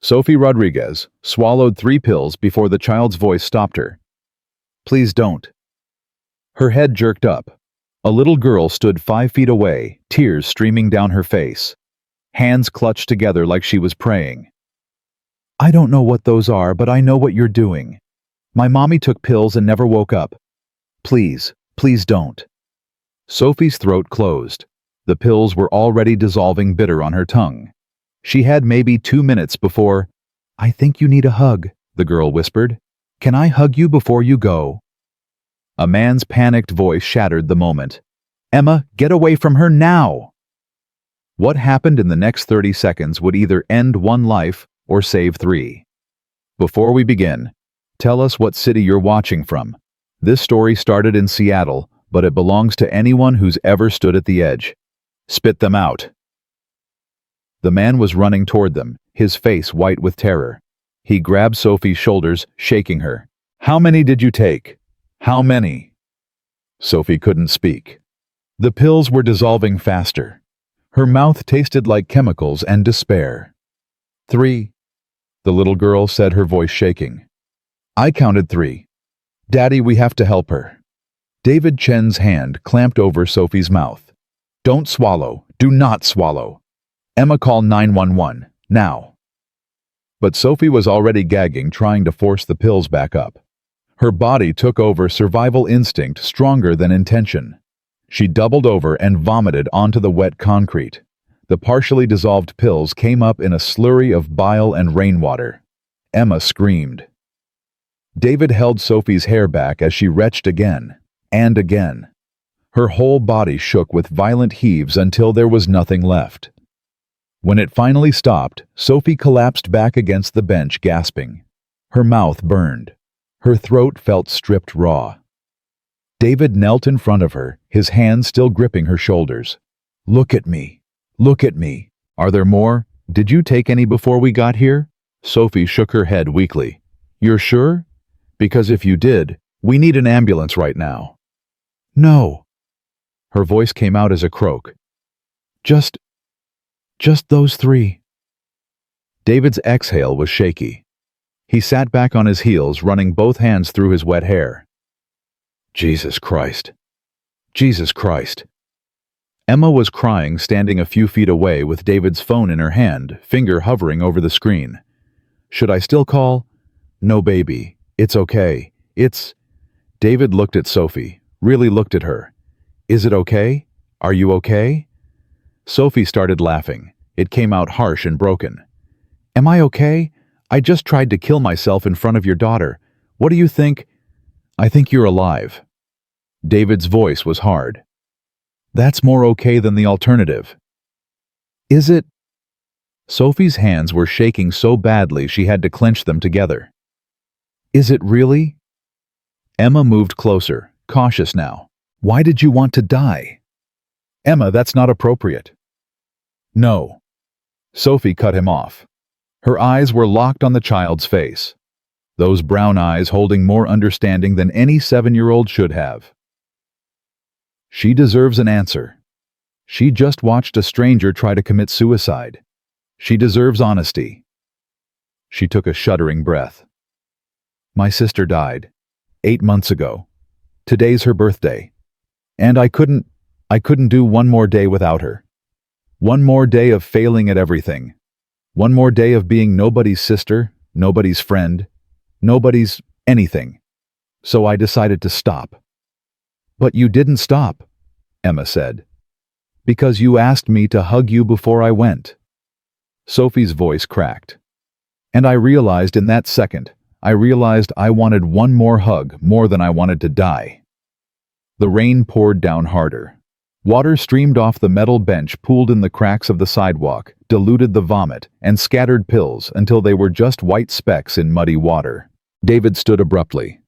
Sophie Rodriguez swallowed 3 pills before the child's voice stopped her. Please don't. Her head jerked up. A little girl stood 5 feet away, tears streaming down her face. Hands clutched together like she was praying. I don't know what those are, but I know what you're doing. My mommy took pills and never woke up. Please, please don't. Sophie's throat closed. The pills were already dissolving bitter on her tongue. She had maybe 2 minutes before, I think you need a hug, the girl whispered. Can I hug you before you go? A man's panicked voice shattered the moment. Emma, get away from her now! What happened in the next 30 seconds would either end 1 life or save 3. Before we begin, tell us what city you're watching from. This story started in Seattle, but it belongs to anyone who's ever stood at the edge. Spit them out. The man was running toward them, his face white with terror. He grabbed Sophie's shoulders, shaking her. How many did you take? How many? Sophie couldn't speak. The pills were dissolving faster. Her mouth tasted like chemicals and despair. 3. The little girl said, her voice shaking. I counted 3. Daddy, we have to help her. David Chen's hand clamped over Sophie's mouth. Don't swallow. Do not swallow. Emma, call 911, now. But Sophie was already gagging, trying to force the pills back up. Her body took over survival instinct stronger than intention. She doubled over and vomited onto the wet concrete. The partially dissolved pills came up in a slurry of bile and rainwater. Emma screamed. David held Sophie's hair back as she retched again and again. Her whole body shook with violent heaves until there was nothing left. When it finally stopped, Sophie collapsed back against the bench, gasping. Her mouth burned. Her throat felt stripped raw. David knelt in front of her, his hands still gripping her shoulders. Look at me. Look at me. Are there more? Did you take any before we got here? Sophie shook her head weakly. You're sure? Because if you did, we need an ambulance right now. No. Her voice came out as a croak. Just those 3. David's exhale was shaky. He sat back on his heels, running both hands through his wet hair. Jesus Christ. Jesus Christ. Emma was crying, standing a few feet away with David's phone in her hand, finger hovering over the screen. Should I still call? No, baby. It's okay. David looked at Sophie, really looked at her. Is it okay? Are you okay? Sophie started laughing. It came out harsh and broken. Am I okay? I just tried to kill myself in front of your daughter. What do you think? I think you're alive. David's voice was hard. That's more okay than the alternative. Is it? Sophie's hands were shaking so badly she had to clench them together. Is it really? Emma moved closer, cautious now. Why did you want to die? Emma, that's not appropriate. No. Sophie cut him off. Her eyes were locked on the child's face. Those brown eyes holding more understanding than any 7-year-old should have. She deserves an answer. She just watched a stranger try to commit suicide. She deserves honesty. She took a shuddering breath. My sister died 8 months ago. Today's her birthday. And I couldn't do one more day without her. One more day of failing at everything. One more day of being nobody's sister, nobody's friend, nobody's anything. So I decided to stop. But you didn't stop, Emma said. Because you asked me to hug you before I went. Sophie's voice cracked. And I realized in that second, I wanted one more hug more than I wanted to die. The rain poured down harder. Water streamed off the metal bench, pooled in the cracks of the sidewalk, diluted the vomit, and scattered pills until they were just white specks in muddy water. David stood abruptly.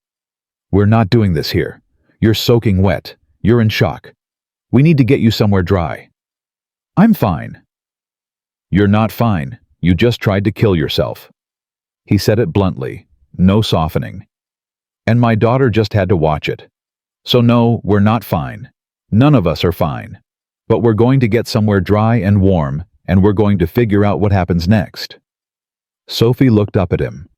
We're not doing this here. You're soaking wet. You're in shock. We need to get you somewhere dry. I'm fine. You're not fine. You just tried to kill yourself. He said it bluntly, no softening. And my daughter just had to watch it. So no, we're not fine. None of us are fine. But we're going to get somewhere dry and warm, and we're going to figure out what happens next. Sophie looked up at him.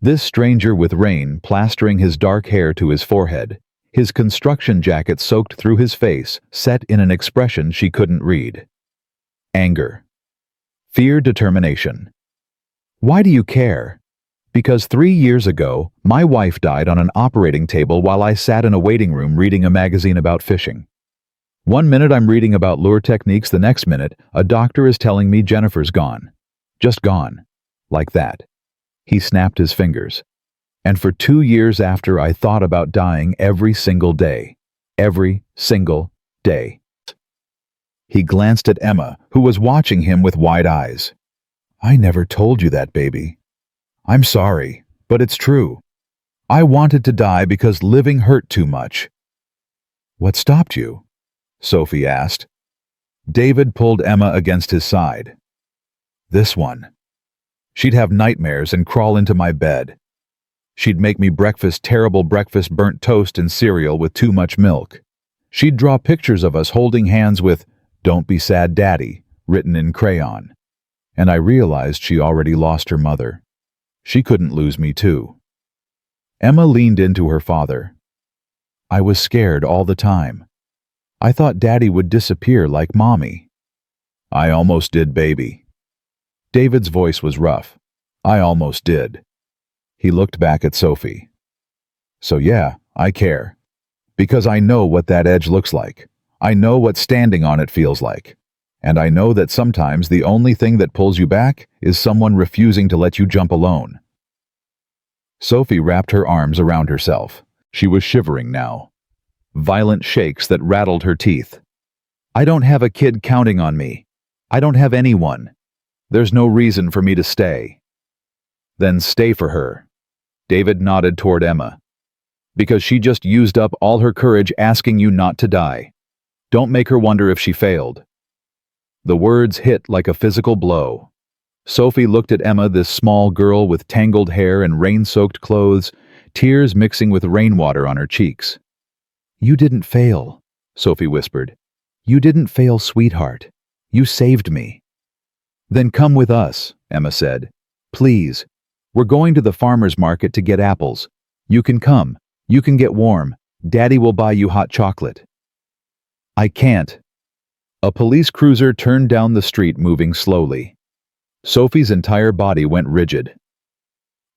This stranger with rain plastering his dark hair to his forehead, his construction jacket soaked through his face, set in an expression she couldn't read. Anger. Fear, determination. Why do you care? Because 3 years ago, my wife died on an operating table while I sat in a waiting room reading a magazine about fishing. 1 minute I'm reading about lure techniques, the next minute, a doctor is telling me Jennifer's gone. Just gone. Like that. He snapped his fingers. And for 2 years after, I thought about dying every single day. Every single day. He glanced at Emma, who was watching him with wide eyes. I never told you that, baby. I'm sorry, but it's true. I wanted to die because living hurt too much. What stopped you? Sophie asked. David pulled Emma against his side. This one. She'd have nightmares and crawl into my bed. She'd make me breakfast, terrible breakfast, burnt toast and cereal with too much milk. She'd draw pictures of us holding hands with, "Don't be sad, Daddy," written in crayon. And I realized she already lost her mother. She couldn't lose me too. Emma leaned into her father. I was scared all the time. I thought Daddy would disappear like Mommy. I almost did, baby. David's voice was rough. I almost did. He looked back at Sophie. So yeah, I care. Because I know what that edge looks like. I know what standing on it feels like. And I know that sometimes the only thing that pulls you back is someone refusing to let you jump alone. Sophie wrapped her arms around herself. She was shivering now. Violent shakes that rattled her teeth. I don't have a kid counting on me. I don't have anyone. There's no reason for me to stay. Then stay for her. David nodded toward Emma. Because she just used up all her courage asking you not to die. Don't make her wonder if she failed. The words hit like a physical blow. Sophie looked at Emma, this small girl with tangled hair and rain-soaked clothes, tears mixing with rainwater on her cheeks. You didn't fail, Sophie whispered. You didn't fail, sweetheart. You saved me. Then come with us, Emma said. Please. We're going to the farmer's market to get apples. You can come. You can get warm. Daddy will buy you hot chocolate. I can't. A police cruiser turned down the street, moving slowly. Sophie's entire body went rigid.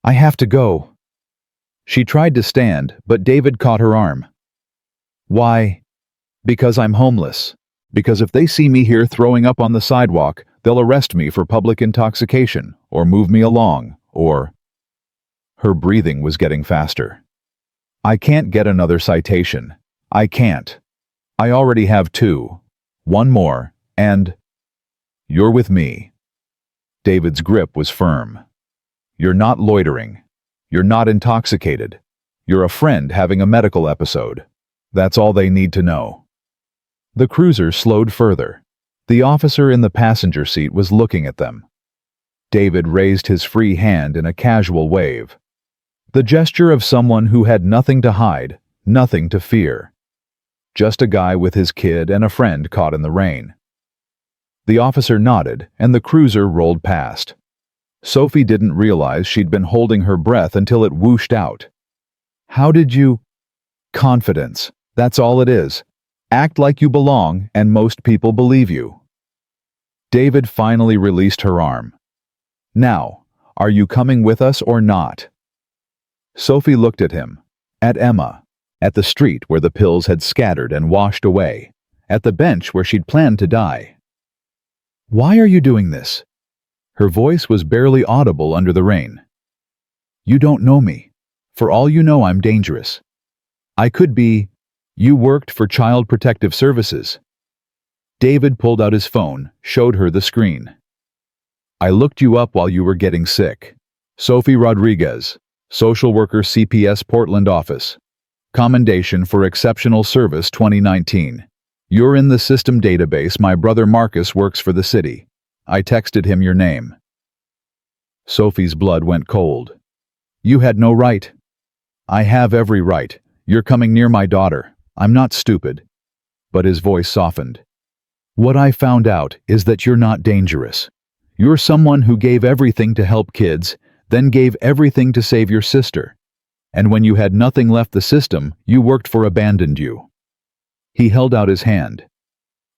I have to go. She tried to stand, but David caught her arm. Why? Because I'm homeless. Because if they see me here throwing up on the sidewalk, they'll arrest me for public intoxication, or move me along, or... Her breathing was getting faster. I can't get another citation. I can't. I already have 2. 1 more, and... You're with me. David's grip was firm. You're not loitering. You're not intoxicated. You're a friend having a medical episode. That's all they need to know. The cruiser slowed further. The officer in the passenger seat was looking at them. David raised his free hand in a casual wave. The gesture of someone who had nothing to hide, nothing to fear. Just a guy with his kid and a friend caught in the rain. The officer nodded, and the cruiser rolled past. Sophie didn't realize she'd been holding her breath until it whooshed out. How did you... Confidence. That's all it is. Act like you belong, and most people believe you. David finally released her arm. Now, are you coming with us or not? Sophie looked at him, at Emma, at the street where the pills had scattered and washed away, at the bench where she'd planned to die. Why are you doing this? Her voice was barely audible under the rain. You don't know me. For all you know, I'm dangerous. I could be... You worked for Child Protective Services. David pulled out his phone, showed her the screen. I looked you up while you were getting sick. Sophie Rodriguez, Social Worker, CPS Portland Office. Commendation for Exceptional Service 2019. You're in the system database. My brother Marcus works for the city. I texted him your name. Sophie's blood went cold. You had no right. I have every right. You're coming near my daughter. I'm not stupid. But his voice softened. What I found out is that you're not dangerous. You're someone who gave everything to help kids, then gave everything to save your sister. And when you had nothing left, the system you worked for abandoned you. He held out his hand.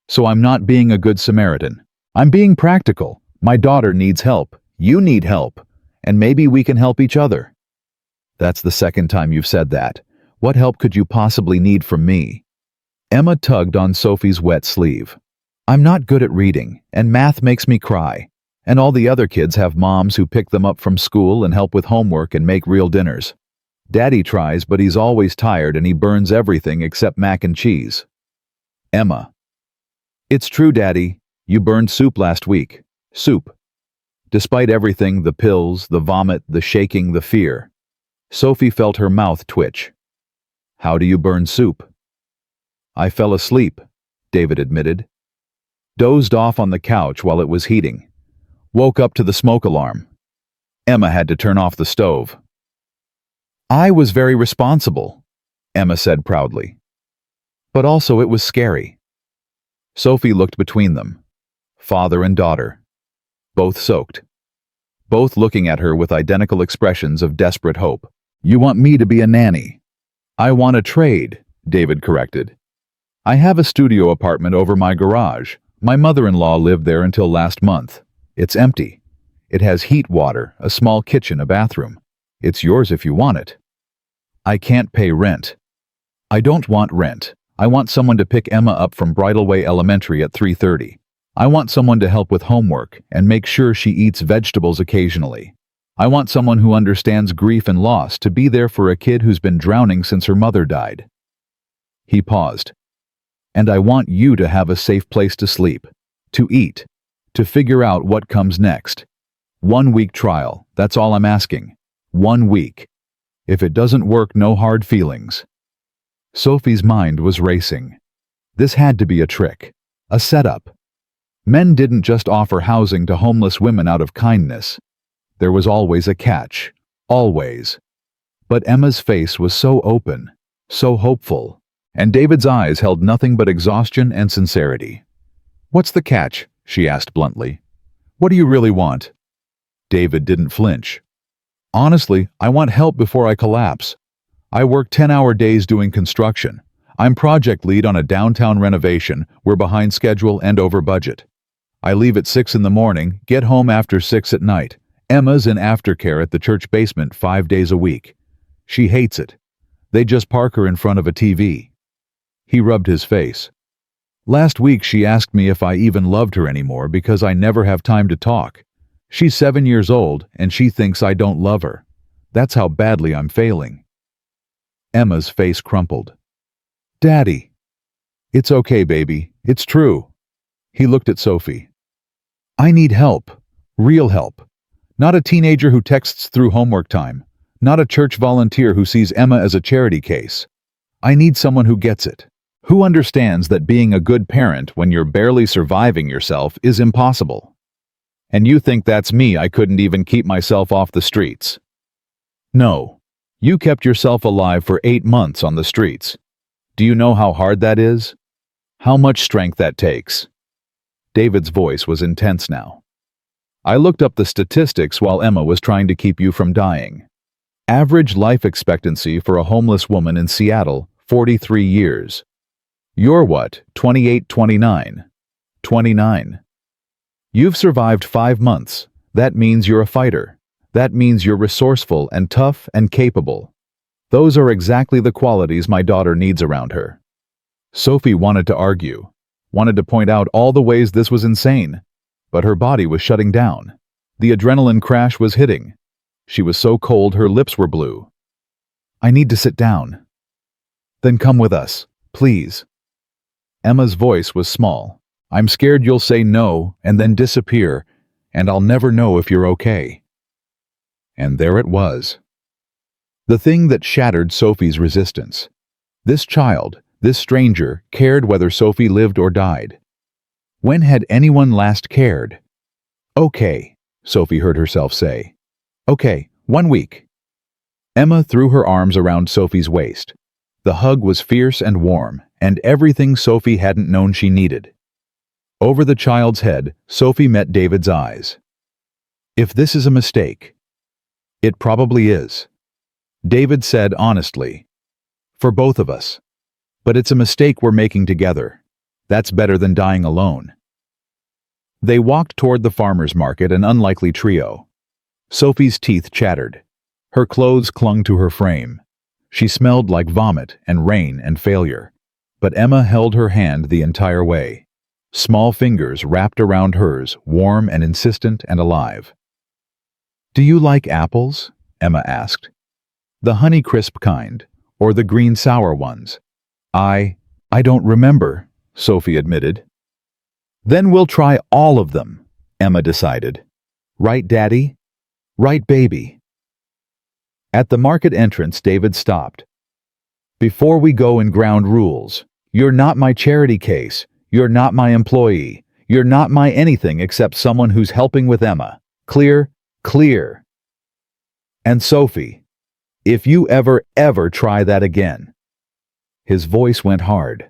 So I'm not being a good Samaritan. I'm being practical. My daughter needs help. You need help. And maybe we can help each other. That's the second time you've said that. What help could you possibly need from me? Emma tugged on Sophie's wet sleeve. I'm not good at reading, and math makes me cry. And all the other kids have moms who pick them up from school and help with homework and make real dinners. Daddy tries, but he's always tired and he burns everything except mac and cheese. Emma. It's true, Daddy. You burned soup last week. Soup. Despite everything, the pills, the vomit, the shaking, the fear, Sophie felt her mouth twitch. How do you burn soup? I fell asleep, David admitted. Dozed off on the couch while it was heating. Woke up to the smoke alarm. Emma had to turn off the stove. I was very responsible, Emma said proudly. But also it was scary. Sophie looked between them. Father and daughter. Both soaked. Both looking at her with identical expressions of desperate hope. You want me to be a nanny? I want a trade, David corrected. I have a studio apartment over my garage. My mother-in-law lived there until last month. It's empty. It has heat water, a small kitchen, a bathroom. It's yours if you want it. I can't pay rent. I don't want rent. I want someone to pick Emma up from Bridleway Elementary at 3:30. I want someone to help with homework and make sure she eats vegetables occasionally. I want someone who understands grief and loss to be there for a kid who's been drowning since her mother died. He paused. And I want you to have a safe place to sleep, to eat, to figure out what comes next. 1 week trial, that's all I'm asking. 1 week. If it doesn't work, no hard feelings. Sophie's mind was racing. This had to be a trick, a setup. Men didn't just offer housing to homeless women out of kindness. There was always a catch, always. But Emma's face was so open, so hopeful, and David's eyes held nothing but exhaustion and sincerity. What's the catch? She asked bluntly. What do you really want? David didn't flinch. Honestly, I want help before I collapse. I work 10-hour days doing construction. I'm project lead on a downtown renovation. We're behind schedule and over budget. I leave at 6 in the morning, get home after 6 at night. Emma's in aftercare at the church basement 5 days a week. She hates it. They just park her in front of a TV. He rubbed his face. Last week she asked me if I even loved her anymore because I never have time to talk. She's 7 years old and she thinks I don't love her. That's how badly I'm failing. Emma's face crumpled. Daddy. It's okay, baby. It's true. He looked at Sophie. I need help. Real help. Not a teenager who texts through homework time. Not a church volunteer who sees Emma as a charity case. I need someone who gets it. Who understands that being a good parent when you're barely surviving yourself is impossible. And you think that's me? I couldn't even keep myself off the streets. No. You kept yourself alive for 8 months on the streets. Do you know how hard that is? How much strength that takes? David's voice was intense now. I looked up the statistics while Emma was trying to keep you from dying. Average life expectancy for a homeless woman in Seattle, 43 years. You're what, 28, 29? 29. You've survived 5 months. That means you're a fighter. That means you're resourceful and tough and capable. Those are exactly the qualities my daughter needs around her. Sophie wanted to argue, wanted to point out all the ways this was insane, but her body was shutting down. The adrenaline crash was hitting. She was so cold her lips were blue. I need to sit down. Then come with us, please. Emma's voice was small. I'm scared you'll say no and then disappear, and I'll never know if you're okay. And there it was. The thing that shattered Sophie's resistance. This child, this stranger, cared whether Sophie lived or died. When had anyone last cared? Okay, Sophie heard herself say. Okay, 1 week. Emma threw her arms around Sophie's waist. The hug was fierce and warm, and everything Sophie hadn't known she needed. Over the child's head, Sophie met David's eyes. If this is a mistake, it probably is, David said honestly. For both of us. But it's a mistake we're making together. That's better than dying alone. They walked toward the farmer's market, an unlikely trio. Sophie's teeth chattered. Her clothes clung to her frame. She smelled like vomit and rain and failure. But Emma held her hand the entire way. Small fingers wrapped around hers, warm and insistent and alive. "Do you like apples?" Emma asked. "The Honeycrisp kind, or the green sour ones?" I don't remember," Sophie admitted. "Then we'll try all of them," Emma decided. "Right, Daddy? Right, baby?" At the market entrance, David stopped. "Before we go in, ground rules. You're not my charity case. You're not my employee. You're not my anything except someone who's helping with Emma. Clear? Clear. And Sophie, if you ever try that again." His voice went hard.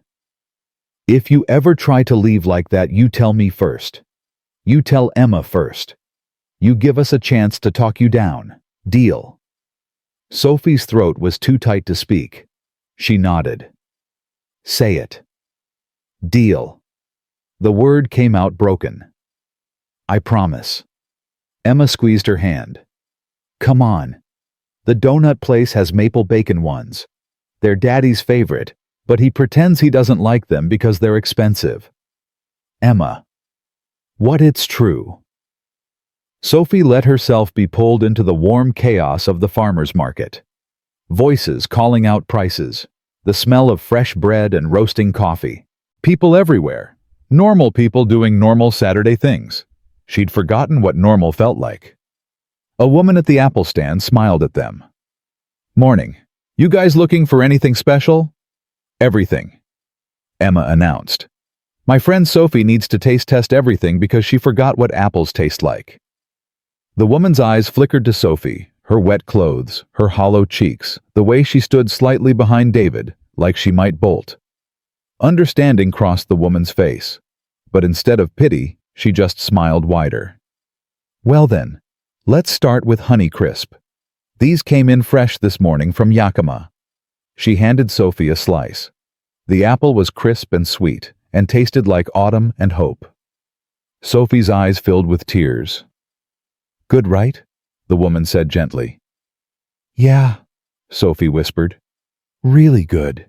"If you ever try to leave like that, you tell me first. You tell Emma first. You give us a chance to talk you down. Deal?" Sophie's throat was too tight to speak. She nodded. "Say it." "Deal." The word came out broken. "I promise." Emma squeezed her hand. "Come on. The donut place has maple bacon ones. They're Daddy's favorite, but he pretends he doesn't like them because they're expensive." "Emma." "What, it's true." Sophie let herself be pulled into the warm chaos of the farmer's market. Voices calling out prices, the smell of fresh bread and roasting coffee. People everywhere. Normal people doing normal Saturday things. She'd forgotten what normal felt like. A woman at the apple stand smiled at them. "Morning. You guys looking for anything special?" "Everything," Emma announced. "My friend Sophie needs to taste test everything because she forgot what apples taste like." The woman's eyes flickered to Sophie, her wet clothes, her hollow cheeks, the way she stood slightly behind David, like she might bolt. Understanding crossed the woman's face, but instead of pity, she just smiled wider. "Well then, let's start with Honeycrisp. These came in fresh this morning from Yakima." She handed Sophie a slice. The apple was crisp and sweet, and tasted like autumn and hope. Sophie's eyes filled with tears. "Good, right?" the woman said gently. "Yeah," Sophie whispered. "Really good."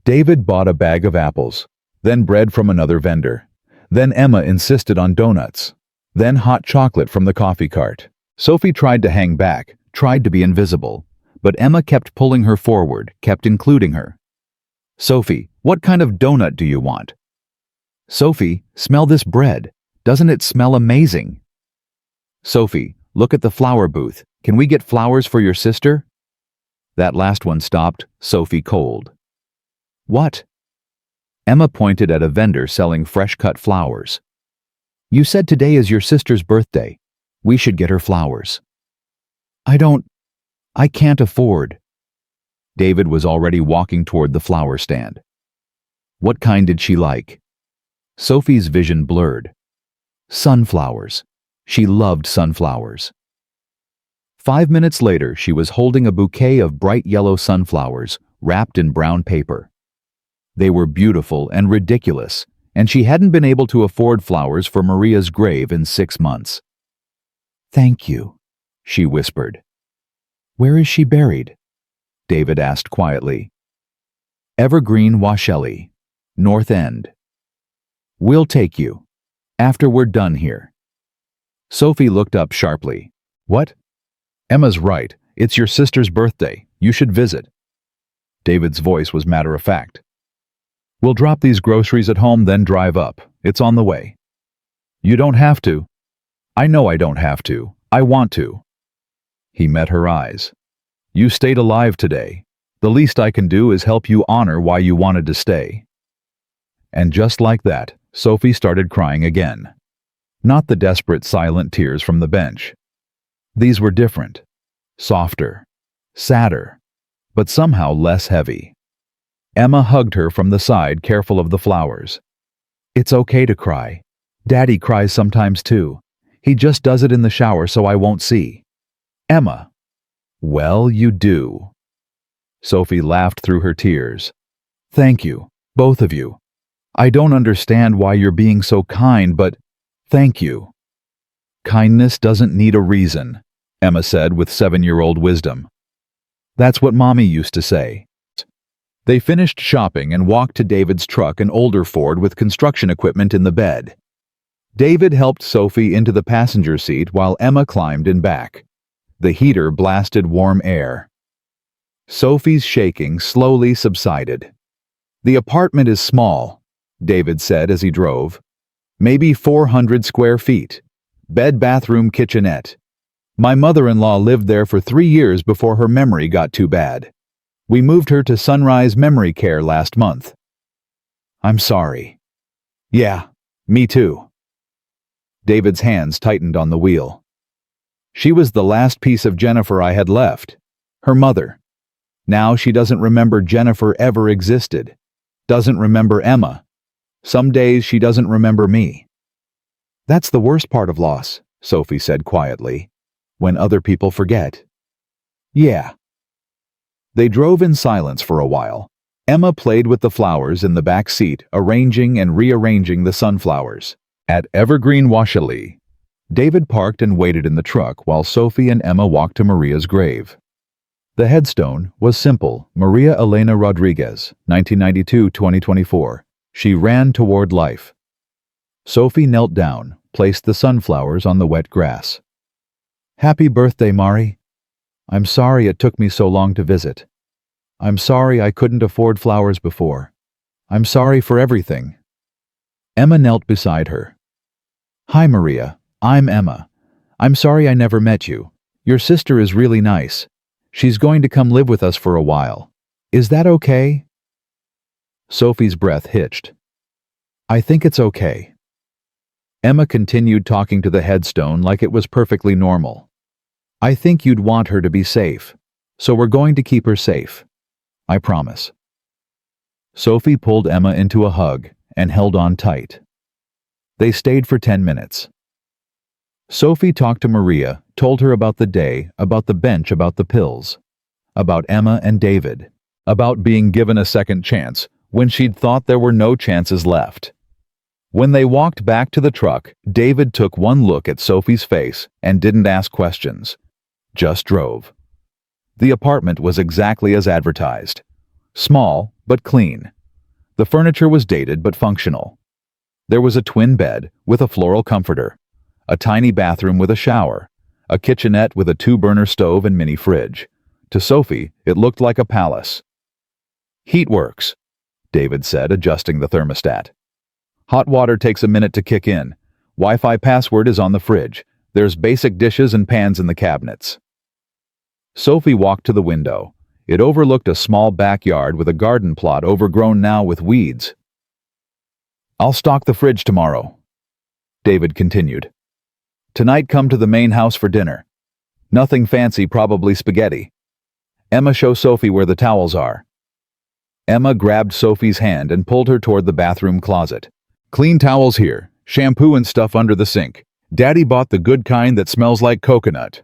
David bought a bag of apples, then bread from another vendor. Then Emma insisted on donuts, then hot chocolate from the coffee cart. Sophie tried to hang back, tried to be invisible, but Emma kept pulling her forward, kept including her. "Sophie, what kind of donut do you want?" "Sophie, smell this bread. Doesn't it smell amazing?" "Sophie, look at the flower booth. Can we get flowers for your sister?" That last one stopped Sophie cold. "What?" Emma pointed at a vendor selling fresh-cut flowers. "You said today is your sister's birthday. We should get her flowers." I can't afford." David was already walking toward the flower stand. "What kind did she like?" Sophie's vision blurred. Sunflowers. She loved sunflowers. 5 minutes later, she was holding a bouquet of bright yellow sunflowers wrapped in brown paper. They were beautiful and ridiculous, and she hadn't been able to afford flowers for Maria's grave in 6 months. "Thank you," she whispered. "Where is she buried?" David asked quietly. "Evergreen Washelli, North End." "We'll take you. After we're done here." Sophie looked up sharply. "What?" "Emma's right. It's your sister's birthday. You should visit." David's voice was matter-of-fact. "We'll drop these groceries at home, then drive up. It's on the way." "You don't have to." "I know I don't have to. I want to." He met her eyes. "You stayed alive today. The least I can do is help you honor why you wanted to stay." And just like that, Sophie started crying again. Not the desperate, silent tears from the bench. These were different. Softer. Sadder. But somehow less heavy. Emma hugged her from the side, careful of the flowers. "It's okay to cry. Daddy cries sometimes too. He just does it in the shower so I won't see. Emma. Well, you do. Sophie laughed through her tears. Thank you, both of you. I don't understand why you're being so kind, but thank you. Kindness doesn't need a reason, Emma said with 7-year-old wisdom. That's what Mommy used to say. They finished shopping and walked to David's truck, an older Ford with construction equipment in the bed. David helped Sophie into the passenger seat while Emma climbed in back. The heater blasted warm air. Sophie's shaking slowly subsided. The apartment is small, David said as he drove. Maybe 400 square feet. Bed, bathroom, kitchenette. My mother-in-law lived there for 3 years before her memory got too bad. We moved her to Sunrise Memory Care last month. I'm sorry. Yeah, me too. David's hands tightened on the wheel. She was the last piece of Jennifer I had left. Her mother. Now she doesn't remember Jennifer ever existed. Doesn't remember Emma. Some days she doesn't remember me. That's the worst part of loss, Sophie said quietly. When other people forget. Yeah. They drove in silence for a while. Emma played with the flowers in the back seat, arranging and rearranging the sunflowers. At Evergreen Washalee, David parked and waited in the truck while Sophie and Emma walked to Maria's grave. The headstone was simple: Maria Elena Rodriguez, 1992-2024. She ran toward life. Sophie knelt down, placed the sunflowers on the wet grass. Happy birthday, Mari. I'm sorry it took me so long to visit. I'm sorry I couldn't afford flowers before. I'm sorry for everything. Emma knelt beside her. Hi, Maria. I'm Emma. I'm sorry I never met you. Your sister is really nice. She's going to come live with us for a while. Is that okay? Sophie's breath hitched. I think it's okay. Emma continued talking to the headstone like it was perfectly normal. I think you'd want her to be safe, so we're going to keep her safe. I promise. Sophie pulled Emma into a hug and held on tight. They stayed for 10 minutes. Sophie talked to Maria, told her about the day, about the bench, about the pills, about Emma and David, about being given a second chance when she'd thought there were no chances left. When they walked back to the truck, David took one look at Sophie's face and didn't ask questions, just drove. The apartment was exactly as advertised. Small, but clean. The furniture was dated but functional. There was a twin bed with a floral comforter, a tiny bathroom with a shower, a kitchenette with a 2-burner stove and mini fridge. To Sophie, it looked like a palace. Heat works, David said, adjusting the thermostat. Hot water takes a minute to kick in. Wi-Fi password is on the fridge. There's basic dishes and pans in the cabinets. Sophie walked to the window. It overlooked a small backyard with a garden plot overgrown now with weeds. I'll stock the fridge tomorrow, David continued. Tonight come to the main house for dinner. Nothing fancy, probably spaghetti. Emma, show Sophie where the towels are. Emma grabbed Sophie's hand and pulled her toward the bathroom closet. Clean towels here, shampoo and stuff under the sink. Daddy bought the good kind that smells like coconut.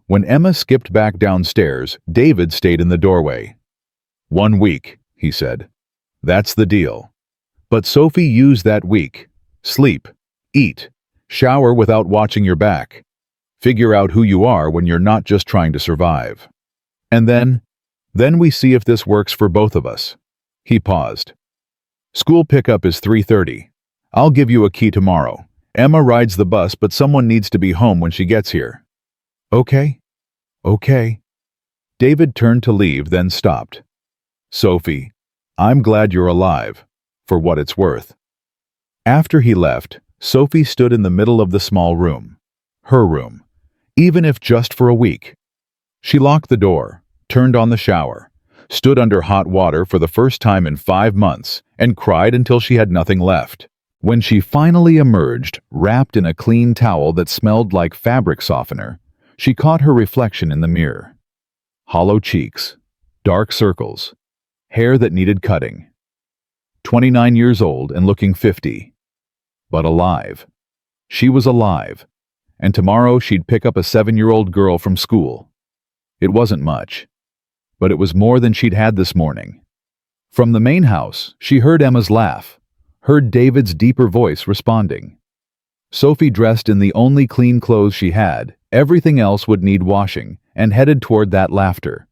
When Emma skipped back downstairs, David stayed in the doorway. 1 week, he said. That's the deal. But Sophie used that week. Sleep, eat, shower without watching your back. Figure out who you are when you're not just trying to survive. And then we see if this works for both of us. He paused. School pickup is 3:30. I'll give you a key tomorrow. Emma rides the bus, but someone needs to be home when she gets here. Okay? Okay. David turned to leave, then stopped. Sophie, I'm glad you're alive, for what it's worth. After he left, Sophie stood in the middle of the small room. Her room. Even if just for a week. She locked the door, turned on the shower, stood under hot water for the first time in 5 months, and cried until she had nothing left. When she finally emerged, wrapped in a clean towel that smelled like fabric softener, she caught her reflection in the mirror. Hollow cheeks, dark circles, hair that needed cutting. 29 years old and looking 50. But alive. She was alive, and tomorrow she'd pick up a 7-year-old girl from school. It wasn't much, but it was more than she'd had this morning. From the main house, she heard Emma's laugh, heard David's deeper voice responding. Sophie dressed in the only clean clothes she had, everything else would need washing, and headed toward that laughter.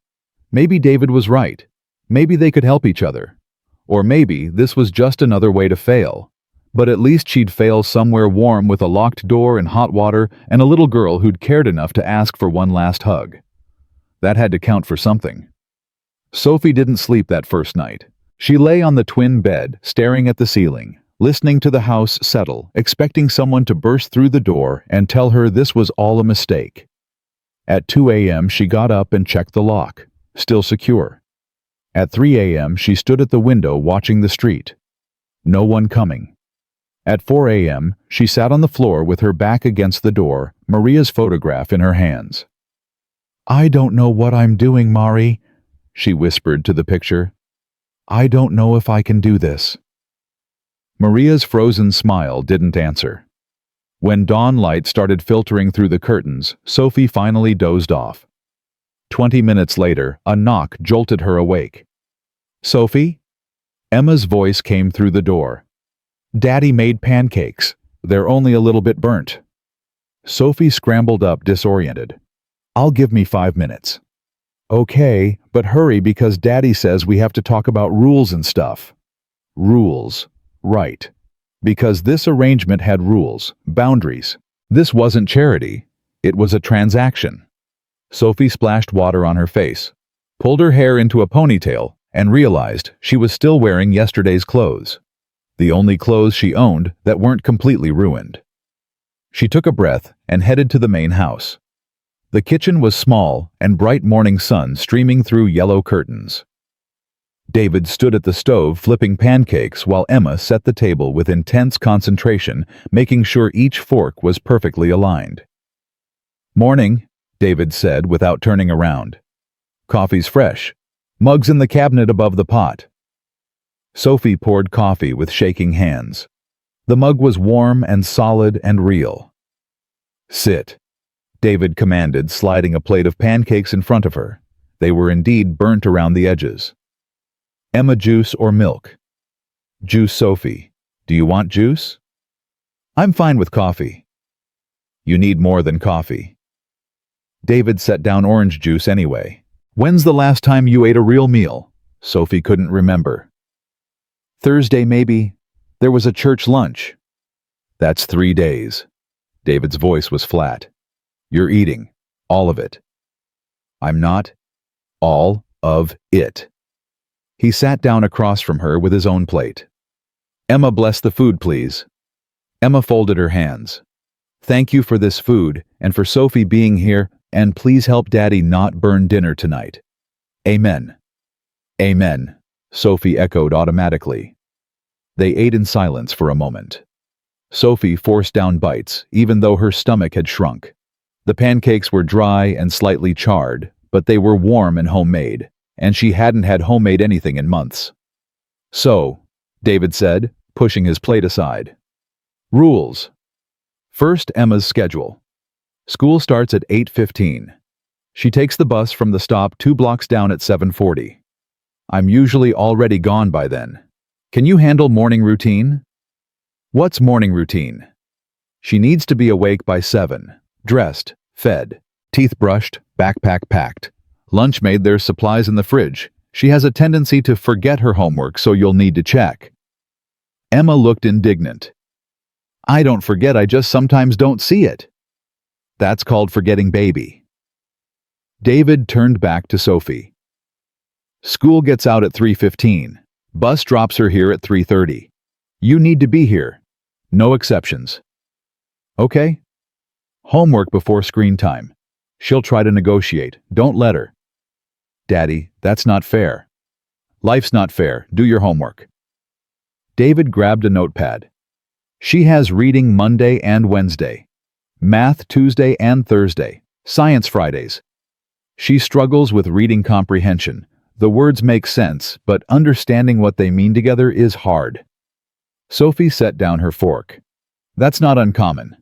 Maybe David was right. Maybe they could help each other. Or maybe this was just another way to fail. But at least she'd fail somewhere warm with a locked door and hot water and a little girl who'd cared enough to ask for one last hug. That had to count for something. Sophie didn't sleep that first night. She lay on the twin bed, staring at the ceiling, listening to the house settle, expecting someone to burst through the door and tell her this was all a mistake. At 2 a.m. she got up and checked the lock, still secure. At 3 a.m. she stood at the window watching the street. No one coming. At 4 a.m. she sat on the floor with her back against the door, Maria's photograph in her hands. "I don't know what I'm doing, Mari," she whispered to the picture. "I don't know if I can do this." Maria's frozen smile didn't answer. When dawn light started filtering through the curtains, Sophie finally dozed off. 20 minutes later, a knock jolted her awake. "Sophie?" Emma's voice came through the door. "Daddy made pancakes. They're only a little bit burnt." Sophie scrambled up, disoriented. "I'll give me 5 minutes." "Okay, but hurry because Daddy says we have to talk about rules and stuff." Rules. Right. Because this arrangement had rules, boundaries. This wasn't charity. It was a transaction. Sophie splashed water on her face, pulled her hair into a ponytail, and realized she was still wearing yesterday's clothes. The only clothes she owned that weren't completely ruined. She took a breath and headed to the main house. The kitchen was small and bright morning sun streaming through yellow curtains. David stood at the stove flipping pancakes while Emma set the table with intense concentration, making sure each fork was perfectly aligned. "Morning," David said without turning around. "Coffee's fresh. Mug's in the cabinet above the pot." Sophie poured coffee with shaking hands. The mug was warm and solid and real. "Sit," David commanded, sliding a plate of pancakes in front of her. They were indeed burnt around the edges. "Emma, juice or milk?" "Juice, Sophie. Do you want juice?" "I'm fine with coffee." "You need more than coffee." David set down orange juice anyway. "When's the last time you ate a real meal?" Sophie couldn't remember. "Thursday, maybe. There was a church lunch." "That's 3 days." David's voice was flat. "You're eating. All of it." "I'm not. All of it." He sat down across from her with his own plate. "Emma, bless the food, please." Emma folded her hands. "Thank you for this food, and for Sophie being here, and please help Daddy not burn dinner tonight." "Amen." "Amen," Sophie echoed automatically. They ate in silence for a moment. Sophie forced down bites, even though her stomach had shrunk. The pancakes were dry and slightly charred, but they were warm and homemade, and she hadn't had homemade anything in months. "So," David said, pushing his plate aside. "Rules. First, Emma's schedule. School starts at 8:15. She takes the bus from the stop 2 blocks down at 7:40. I'm usually already gone by then. Can you handle morning routine?" "What's morning routine?" "She needs to be awake by 7, dressed, fed, teeth brushed, backpack packed. Lunch made, there's supplies in the fridge. She has a tendency to forget her homework, so you'll need to check." Emma looked indignant. "I don't forget, I just sometimes don't see it." "That's called forgetting, baby." David turned back to Sophie. "School gets out at 3:15. Bus drops her here at 3:30. You need to be here. No exceptions." "Okay." "Homework before screen time. She'll try to negotiate. Don't let her." "Daddy, that's not fair." "Life's not fair. Do your homework." David grabbed a notepad. "She has reading Monday and Wednesday. Math Tuesday and Thursday. Science Fridays. She struggles with reading comprehension. The words make sense, but understanding what they mean together is hard." Sophie set down her fork. "That's not uncommon."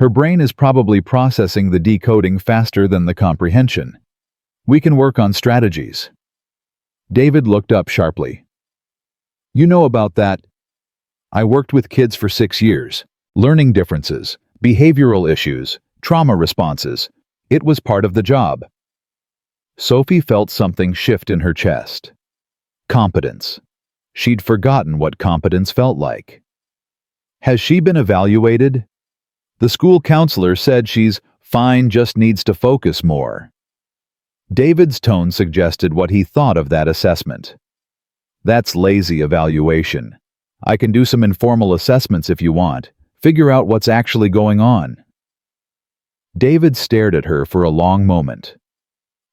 Her brain is probably processing the decoding faster than the comprehension. We can work on strategies. David looked up sharply. You know about that? I worked with kids for 6 years. Learning differences, behavioral issues, trauma responses. It was part of the job. Sophie felt something shift in her chest. Competence. She'd forgotten what competence felt like. Has she been evaluated? The school counselor said she's fine, just needs to focus more. David's tone suggested what he thought of that assessment. That's lazy evaluation. I can do some informal assessments if you want. Figure out what's actually going on. David stared at her for a long moment.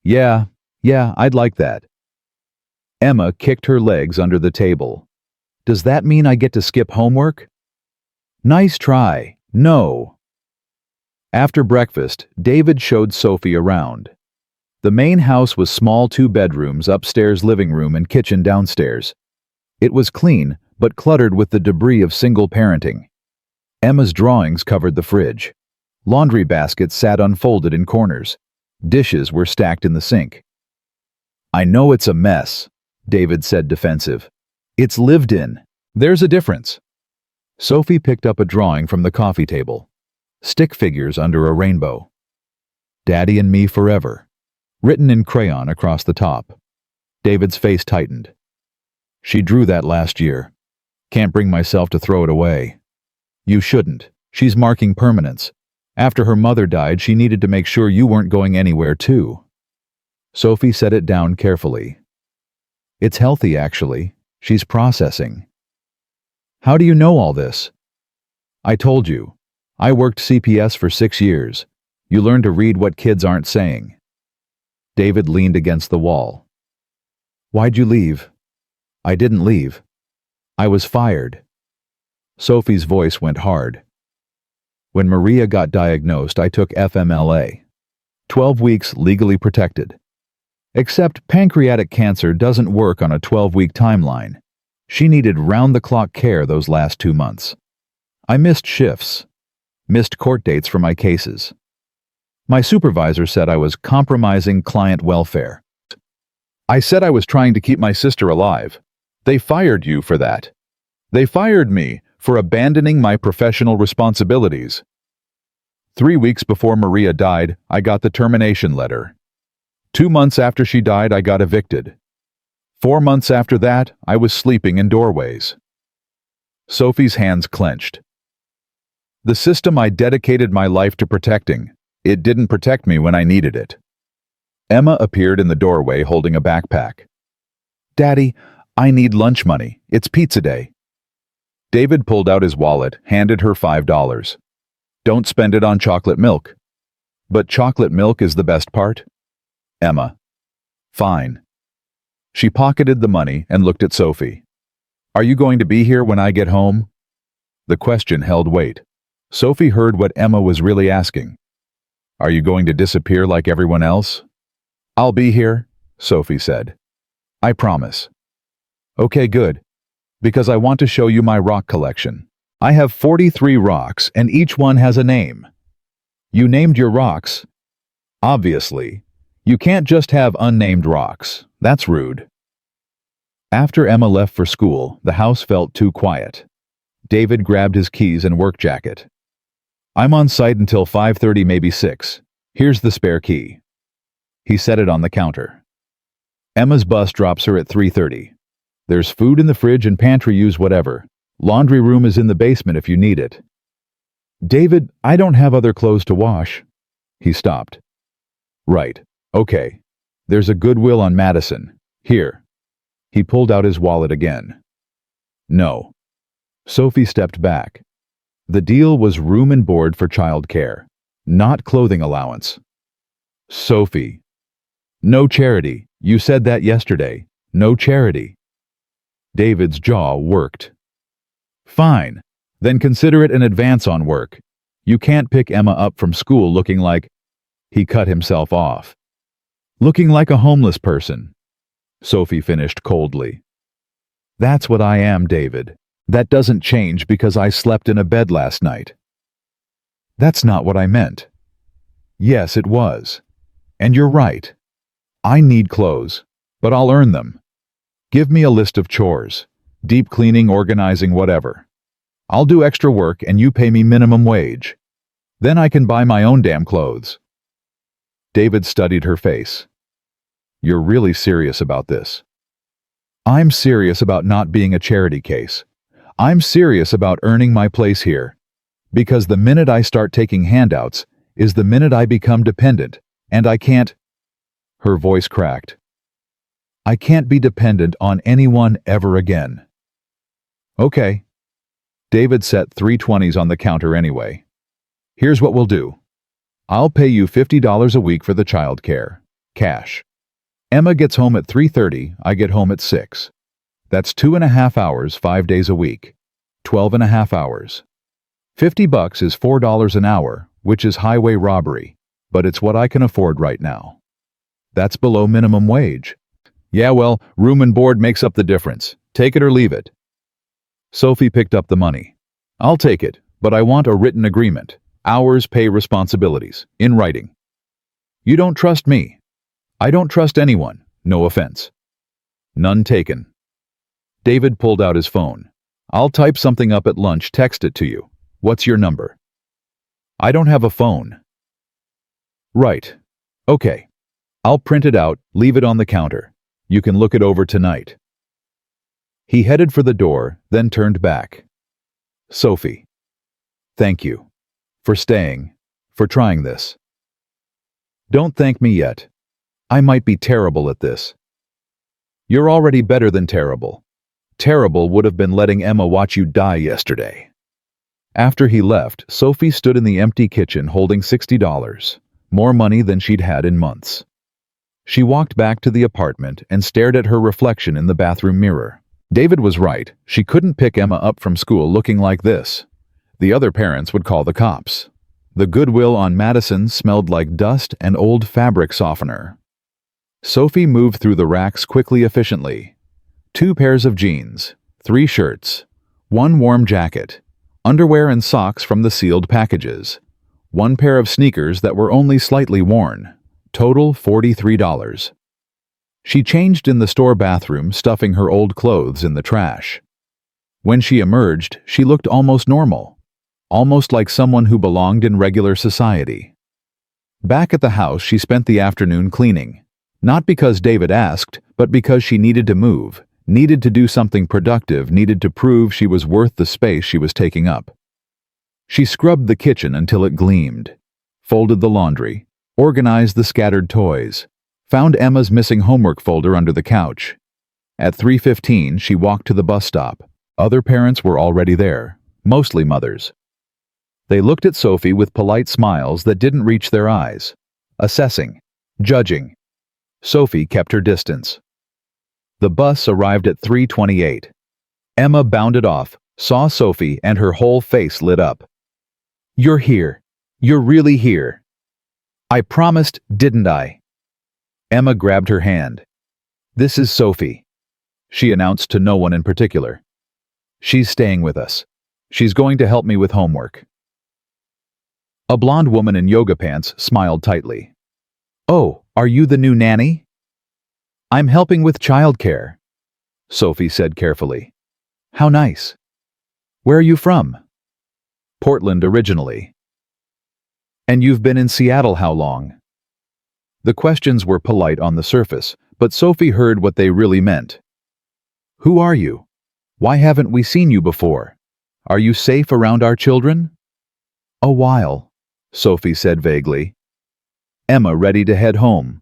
Yeah, I'd like that. Emma kicked her legs under the table. Does that mean I get to skip homework? Nice try. No. After breakfast, David showed Sophie around. The main house was small 2 bedrooms, upstairs living room and kitchen downstairs. It was clean, but cluttered with the debris of single parenting. Emma's drawings covered the fridge. Laundry baskets sat unfolded in corners. Dishes were stacked in the sink. I know it's a mess, David said, defensive. It's lived in. There's a difference. Sophie picked up a drawing from the coffee table. Stick figures under a rainbow. Daddy and me forever. Written in crayon across the top. David's face tightened. She drew that last year. Can't bring myself to throw it away. You shouldn't. She's marking permanence. After her mother died, she needed to make sure you weren't going anywhere too. Sophie set it down carefully. It's healthy, actually. She's processing. How do you know all this? I told you. I worked CPS for 6 years. You learn to read what kids aren't saying. David leaned against the wall. Why'd you leave? I didn't leave. I was fired. Sophie's voice went hard. When Maria got diagnosed, I took FMLA. 12 weeks legally protected. Except pancreatic cancer doesn't work on a 12-week timeline. She needed round-the-clock care those last 2 months. I missed shifts. Missed court dates for my cases. My supervisor said I was compromising client welfare. I said I was trying to keep my sister alive. They fired you for that. They fired me for abandoning my professional responsibilities. 3 weeks before Maria died, I got the termination letter. 2 months after she died, I got evicted. 4 months after that, I was sleeping in doorways. Sophie's hands clenched. The system I dedicated my life to protecting, it didn't protect me when I needed it. Emma appeared in the doorway holding a backpack. Daddy, I need lunch money. It's pizza day. David pulled out his wallet, handed her $5. Don't spend it on chocolate milk. But chocolate milk is the best part? Emma. Fine. She pocketed the money and looked at Sophie. Are you going to be here when I get home? The question held weight. Sophie heard what Emma was really asking. Are you going to disappear like everyone else? I'll be here, Sophie said. I promise. Okay, good. Because I want to show you my rock collection. I have 43 rocks, and each one has a name. You named your rocks. Obviously. You can't just have unnamed rocks. That's rude. After Emma left for school, the house felt too quiet. David grabbed his keys and work jacket. I'm on site until 5:30, maybe 6. Here's the spare key. He set it on the counter. Emma's bus drops her at 3:30. There's food in the fridge and pantry, use whatever. Laundry room is in the basement if you need it. David, I don't have other clothes to wash. He stopped. Right. Okay. There's a Goodwill on Madison. Here. He pulled out his wallet again. No. Sophie stepped back. The deal was room and board for childcare, not clothing allowance. Sophie. No charity. You said that yesterday. No charity. David's jaw worked. Fine. Then consider it an advance on work. You can't pick Emma up from school looking like... He cut himself off. Looking like a homeless person. Sophie finished coldly. That's what I am, David. That doesn't change because I slept in a bed last night. That's not what I meant. Yes, it was. And you're right. I need clothes, but I'll earn them. Give me a list of chores. Deep cleaning, organizing, whatever. I'll do extra work and you pay me minimum wage. Then I can buy my own damn clothes. David studied her face. You're really serious about this. I'm serious about not being a charity case. I'm serious about earning my place here. Because the minute I start taking handouts is the minute I become dependent, and I can't. Her voice cracked. I can't be dependent on anyone ever again. Okay. David set 320s on the counter anyway. Here's what we'll do. I'll pay you $50 a week for the childcare. Cash. Emma gets home at 3:30, I get home at 6. That's 2.5 hours, 5 days a week. 12.5 hours. $50 is $4 an hour, which is highway robbery, but it's what I can afford right now. That's below minimum wage. Yeah, well, room and board makes up the difference. Take it or leave it. Sophie picked up the money. I'll take it, but I want a written agreement. Hours, pay, responsibilities. In writing. You don't trust me. I don't trust anyone. No offense. None taken. David pulled out his phone. I'll type something up at lunch, text it to you. What's your number? I don't have a phone. Right. Okay. I'll print it out, leave it on the counter. You can look it over tonight. He headed for the door, then turned back. Sophie. Thank you. For staying. For trying this. Don't thank me yet. I might be terrible at this. You're already better than terrible. Terrible would have been letting Emma watch you die yesterday. After he left, Sophie stood in the empty kitchen holding $60, more money than she'd had in months. She walked back to the apartment and stared at her reflection in the bathroom mirror. David was right. She couldn't pick Emma up from school looking like this. The other parents would call the cops. The Goodwill on Madison smelled like dust and old fabric softener. Sophie moved through the racks quickly, efficiently. 2 pairs of jeans, 3 shirts, 1 warm jacket, underwear and socks from the sealed packages, 1 pair of sneakers that were only slightly worn. Total $43. She changed in the store bathroom, stuffing her old clothes in the trash. When she emerged, she looked almost normal. Almost like someone who belonged in regular society. Back at the house, she spent the afternoon cleaning. Not because David asked, but because she needed to move, needed to do something productive, needed to prove she was worth the space she was taking up. She scrubbed the kitchen until it gleamed, folded the laundry, organized the scattered toys, found Emma's missing homework folder under the couch. At 3:15, she walked to the bus stop. Other parents were already there, mostly mothers. They looked at Sophie with polite smiles that didn't reach their eyes, assessing, judging. Sophie kept her distance. The bus arrived at 3:28. Emma bounded off, saw Sophie, and her whole face lit up. You're here. You're really here. I promised, didn't I? Emma grabbed her hand. This is Sophie, she announced to no one in particular. She's staying with us. She's going to help me with homework. A blonde woman in yoga pants smiled tightly. Oh, are you the new nanny? I'm helping with childcare, Sophie said carefully. How nice. Where are you from? Portland originally. And you've been in Seattle how long? The questions were polite on the surface, but Sophie heard what they really meant. Who are you? Why haven't we seen you before? Are you safe around our children? A while, Sophie said vaguely. Emma ready to head home.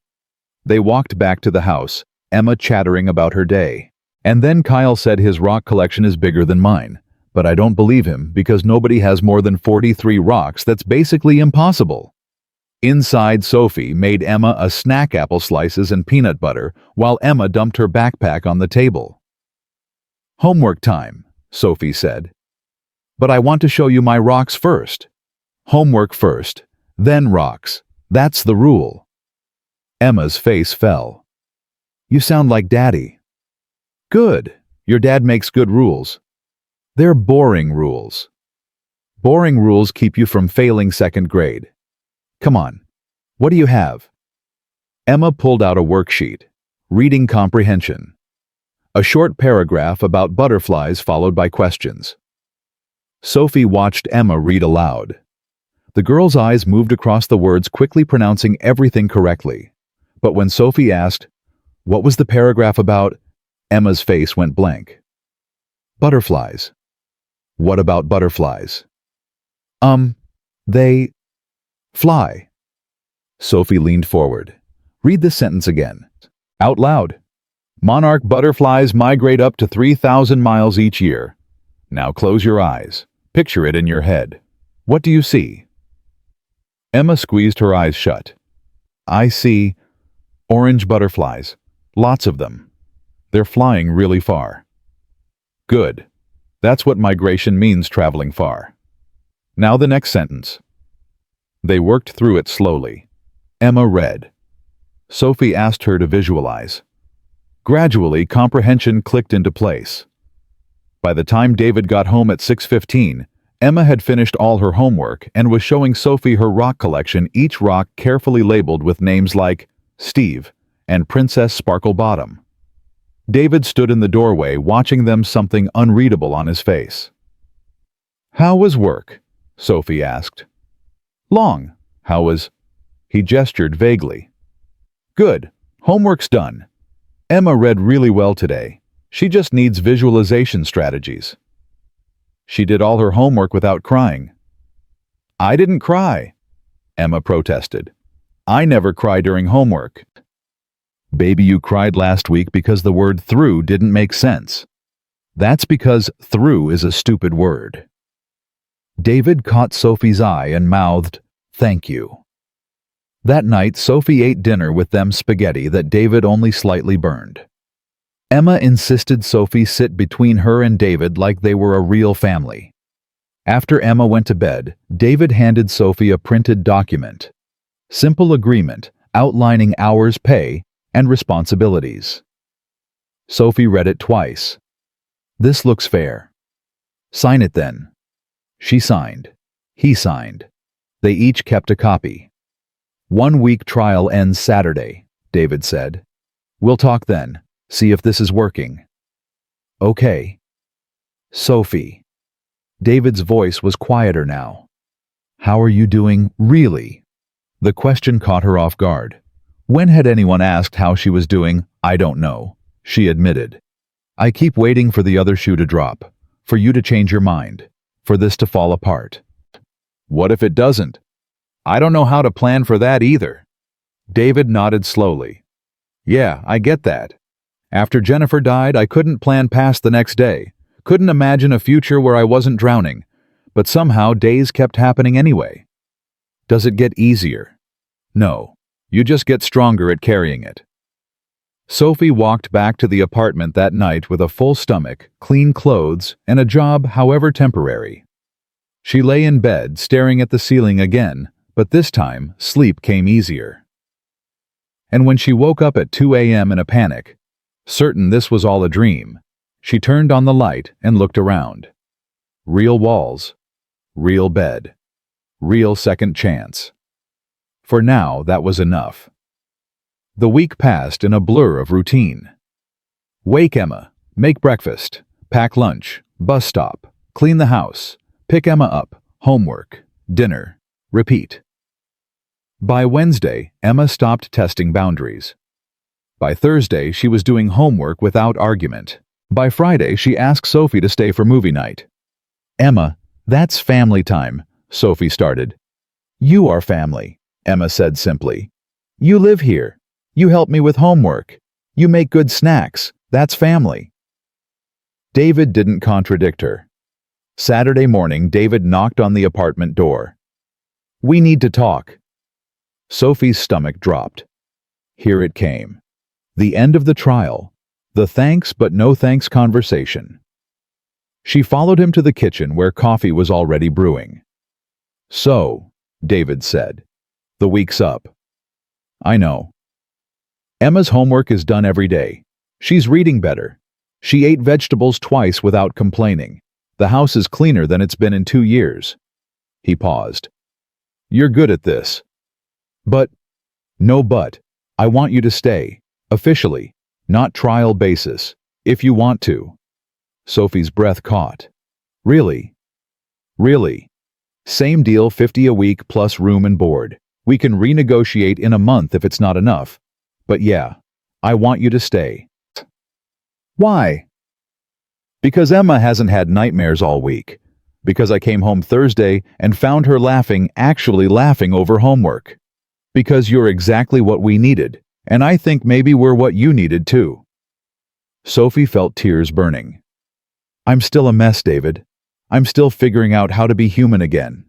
They walked back to the house, Emma chattering about her day. And then Kyle said his rock collection is bigger than mine. But I don't believe him because nobody has more than 43 rocks. That's basically impossible. Inside, Sophie made Emma a snack, apple slices and peanut butter, while Emma dumped her backpack on the table. Homework time, Sophie said. But I want to show you my rocks first. Homework first, then rocks. That's the rule. Emma's face fell. You sound like Daddy. Good. Your dad makes good rules. They're boring rules. Boring rules keep you from failing second grade. Come on, what do you have? Emma pulled out a worksheet. Reading comprehension. A short paragraph about butterflies followed by questions. Sophie watched Emma read aloud. The girl's eyes moved across the words, quickly pronouncing everything correctly. But when Sophie asked, "What was the paragraph about?" Emma's face went blank. Butterflies. What about butterflies? They fly. Sophie leaned forward. Read this sentence again. Out loud. Monarch butterflies migrate up to 3,000 miles each year. Now close your eyes. Picture it in your head. What do you see? Emma squeezed her eyes shut. I see orange butterflies. Lots of them. They're flying really far. Good. That's what migration means, traveling far. Now the next sentence. They worked through it slowly. Emma read. Sophie asked her to visualize. Gradually, comprehension clicked into place. By the time David got home at 6:15, Emma had finished all her homework and was showing Sophie her rock collection, each rock carefully labeled with names like Steve and Princess Sparkle Bottom. David stood in the doorway, watching them, something unreadable on his face. How was work? Sophie asked. Long. How was? He gestured vaguely. Good. Homework's done. Emma read really well today. She just needs visualization strategies. She did all her homework without crying. I didn't cry, Emma protested. I never cry during homework. Baby, you cried last week because the word through didn't make sense. That's because through is a stupid word. David caught Sophie's eye and mouthed, "Thank you." That night, Sophie ate dinner with them spaghetti that David only slightly burned. Emma insisted Sophie sit between her and David like they were a real family. After Emma went to bed, David handed Sophie a printed document. Simple agreement outlining hours, pay, and responsibilities. Sophie read it twice. This looks fair. Sign it then. She signed. He signed. They each kept a copy. 1 week trial ends Saturday, David said. We'll talk then, see if this is working. Okay. Sophie. David's voice was quieter now. How are you doing, really? The question caught her off guard. When had anyone asked how she was doing? I don't know, she admitted. I keep waiting for the other shoe to drop, for you to change your mind, for this to fall apart. What if it doesn't? I don't know how to plan for that either. David nodded slowly. Yeah, I get that. After Jennifer died, I couldn't plan past the next day. Couldn't imagine a future where I wasn't drowning. But somehow days kept happening anyway. Does it get easier? No. You just get stronger at carrying it. Sophie walked back to the apartment that night with a full stomach, clean clothes, and a job, however temporary. She lay in bed, staring at the ceiling again, but this time, sleep came easier. And when she woke up at 2 a.m. in a panic, certain this was all a dream, she turned on the light and looked around. Real walls, real bed, real second chance. For now, that was enough. The week passed in a blur of routine. Wake Emma, make breakfast, pack lunch, bus stop, clean the house, pick Emma up, homework, dinner, repeat. By Wednesday, Emma stopped testing boundaries. By Thursday, she was doing homework without argument. By Friday, she asked Sophie to stay for movie night. Emma, that's family time, Sophie started. You are family, Emma said simply. You live here. You help me with homework. You make good snacks. That's family. David didn't contradict her. Saturday morning, David knocked on the apartment door. We need to talk. Sophie's stomach dropped. Here it came. The end of the trial. The thanks but no thanks conversation. She followed him to the kitchen where coffee was already brewing. So, David said, the week's up. I know. Emma's homework is done every day. She's reading better. She ate vegetables twice without complaining. The house is cleaner than it's been in 2 years. He paused. You're good at this. But, no but, I want you to stay, officially, not trial basis, if you want to. Sophie's breath caught. Really? Really? Same deal, 50 a week plus room and board. We can renegotiate in a month if it's not enough. But yeah, I want you to stay. Why? Because Emma hasn't had nightmares all week. Because I came home Thursday and found her laughing, actually laughing over homework. Because you're exactly what we needed, and I think maybe we're what you needed too. Sophie felt tears burning. I'm still a mess, David. I'm still figuring out how to be human again.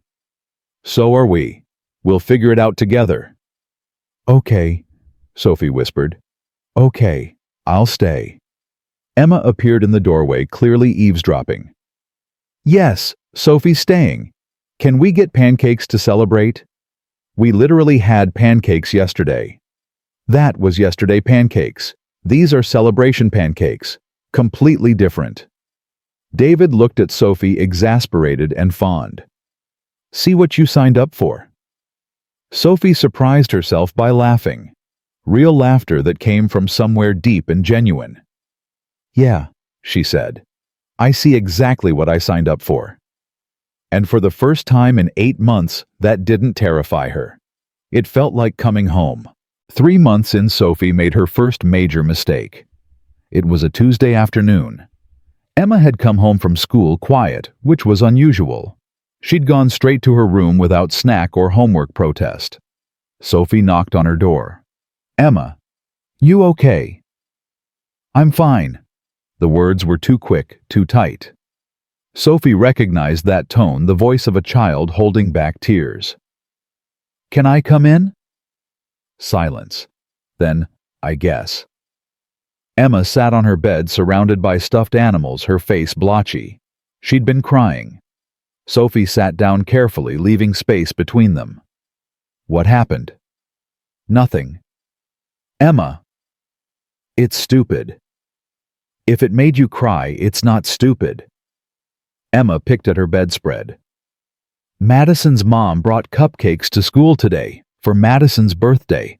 So are we. We'll figure it out together. Okay, Sophie whispered. Okay, I'll stay. Emma appeared in the doorway, clearly eavesdropping. Yes, Sophie's staying. Can we get pancakes to celebrate? We literally had pancakes yesterday. That was yesterday pancakes. These are celebration pancakes. Completely different. David looked at Sophie, exasperated and fond. See what you signed up for. Sophie surprised herself by laughing. Real laughter that came from somewhere deep and genuine. Yeah, she said. I see exactly what I signed up for. And for the first time in 8 months, that didn't terrify her. It felt like coming home. 3 months in, Sophie made her first major mistake. It was a Tuesday afternoon. Emma had come home from school quiet, which was unusual. She'd gone straight to her room without snack or homework protest. Sophie knocked on her door. Emma, you okay? I'm fine. The words were too quick, too tight. Sophie recognized that tone, the voice of a child holding back tears. Can I come in? Silence. Then, I guess. Emma sat on her bed surrounded by stuffed animals, her face blotchy. She'd been crying. Sophie sat down carefully, leaving space between them. What happened? Nothing. Emma. It's stupid. If it made you cry, it's not stupid. Emma picked at her bedspread. Madison's mom brought cupcakes to school today, for Madison's birthday,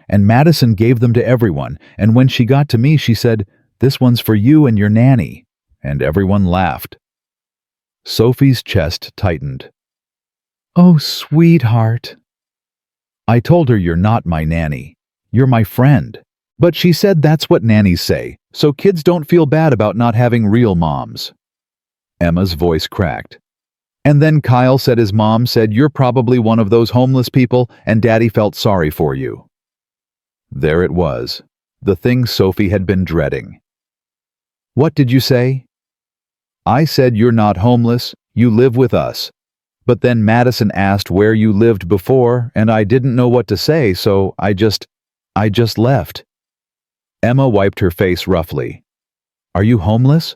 and Madison gave them to everyone, and when she got to me she said, "This one's for you and your nanny," and everyone laughed. Sophie's chest tightened. Oh, sweetheart. I told her you're not my nanny. You're my friend. But she said that's what nannies say, so kids don't feel bad about not having real moms. Emma's voice cracked. And then Kyle said his mom said you're probably one of those homeless people and Daddy felt sorry for you. There it was, the thing Sophie had been dreading. What did you say? I said you're not homeless, you live with us. But then Madison asked where you lived before and I didn't know what to say, so I just left. Emma wiped her face roughly. Are you homeless?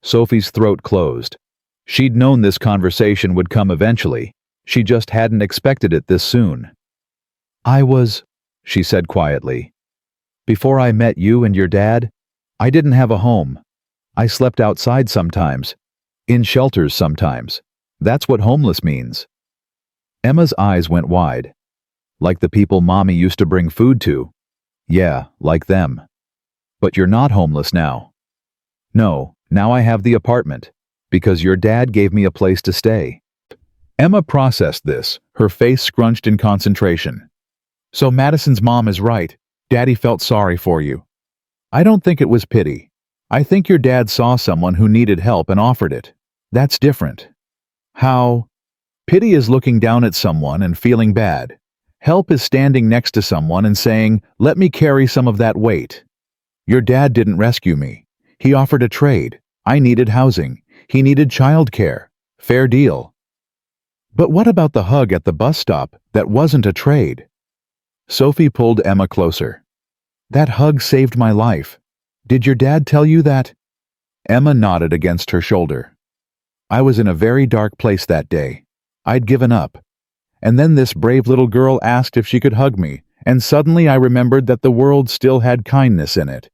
Sophie's throat closed. She'd known this conversation would come eventually. She just hadn't expected it this soon. I was, she said quietly. Before I met you and your dad, I didn't have a home. I slept outside sometimes. In shelters sometimes. That's what homeless means. Emma's eyes went wide. Like the people Mommy used to bring food to. Yeah, like them. But you're not homeless now. No, now I have the apartment. Because your dad gave me a place to stay. Emma processed this, her face scrunched in concentration. So Madison's mom is right. Daddy felt sorry for you. I don't think it was pity. I think your dad saw someone who needed help and offered it. That's different. How? Pity is looking down at someone and feeling bad. Help is standing next to someone and saying, let me carry some of that weight. Your dad didn't rescue me. He offered a trade. I needed housing. He needed childcare. Fair deal. But what about the hug at the bus stop that wasn't a trade? Sophie pulled Emma closer. That hug saved my life. Did your dad tell you that? Emma nodded against her shoulder. I was in a very dark place that day. I'd given up. And then this brave little girl asked if she could hug me, and suddenly I remembered that the world still had kindness in it.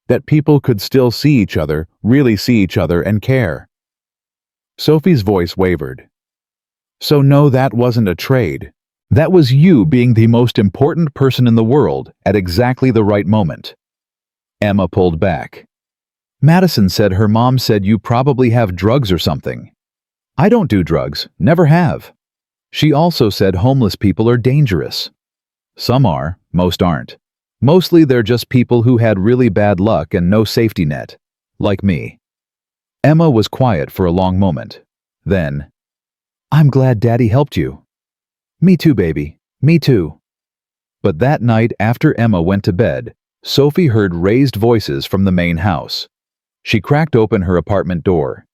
That people could still see each other, really see each other and care. Sophie's voice wavered. So no, that wasn't a trade. That was you being the most important person in the world at exactly the right moment. Emma pulled back. Madison said her mom said you probably have drugs or something. I don't do drugs, never have. She also said homeless people are dangerous. Some are, most aren't. Mostly they're just people who had really bad luck and no safety net, like me. Emma was quiet for a long moment. Then, I'm glad Daddy helped you. Me too, baby. Me too. But that night after Emma went to bed, Sophie heard raised voices from the main house. She cracked open her apartment door.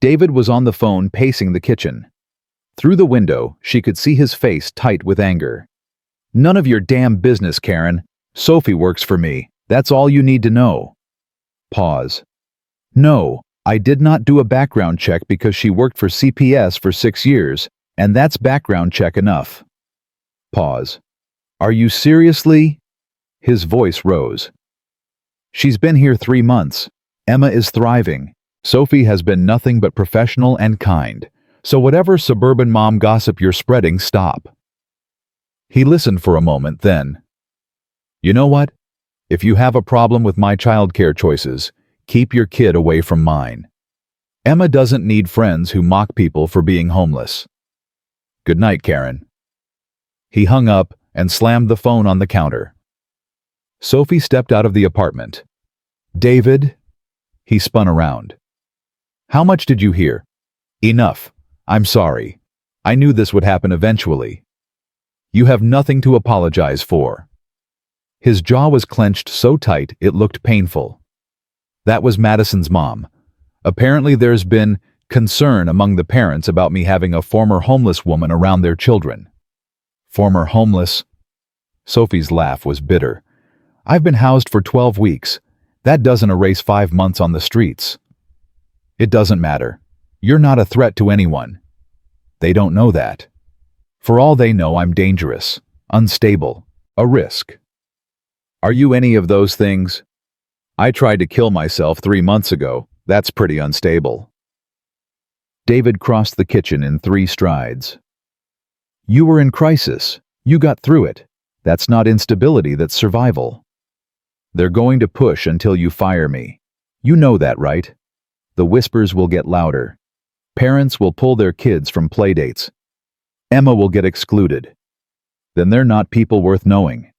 David was on the phone pacing the kitchen. Through the window, she could see his face tight with anger. None of your damn business, Karen. Sophie works for me. That's all you need to know. Pause. No, I did not do a background check because she worked for CPS for 6 years, and that's background check enough. Pause. Are you seriously? His voice rose. She's been here 3 months. Emma is thriving. Sophie has been nothing but professional and kind. So whatever suburban mom gossip you're spreading, stop. He listened for a moment, then. You know what? If you have a problem with my childcare choices, keep your kid away from mine. Emma doesn't need friends who mock people for being homeless. Good night, Karen. He hung up and slammed the phone on the counter. Sophie stepped out of the apartment. David? He spun around. How much did you hear? Enough. I'm sorry. I knew this would happen eventually. You have nothing to apologize for. His jaw was clenched so tight it looked painful. That was Madison's mom. Apparently there's been concern among the parents about me having a former homeless woman around their children. Former homeless? Sophie's laugh was bitter. I've been housed for 12 weeks. That doesn't erase 5 months on the streets. It doesn't matter. You're not a threat to anyone. They don't know that. For all they know, I'm dangerous, unstable, a risk. Are you any of those things? I tried to kill myself 3 months ago. That's pretty unstable. David crossed the kitchen in 3 strides. You were in crisis. You got through it. That's not instability, that's survival. They're going to push until you fire me. You know that, right? The whispers will get louder. Parents will pull their kids from playdates. Emma will get excluded. Then they're not people worth knowing.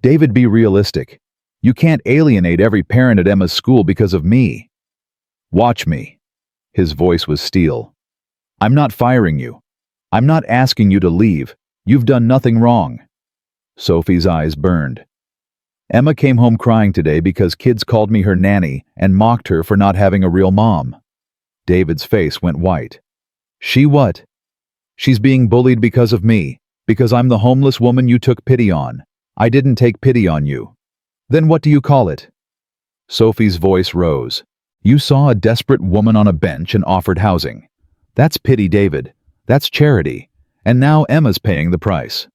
David, be realistic. You can't alienate every parent at Emma's school because of me. Watch me. His voice was steel. I'm not firing you. I'm not asking you to leave. You've done nothing wrong. Sophie's eyes burned. Emma came home crying today because kids called me her nanny and mocked her for not having a real mom. David's face went white. She what? She's being bullied because of me, because I'm the homeless woman you took pity on. I didn't take pity on you. Then what do you call it? Sophie's voice rose. You saw a desperate woman on a bench and offered housing. That's pity, David. That's charity. And now Emma's paying the price.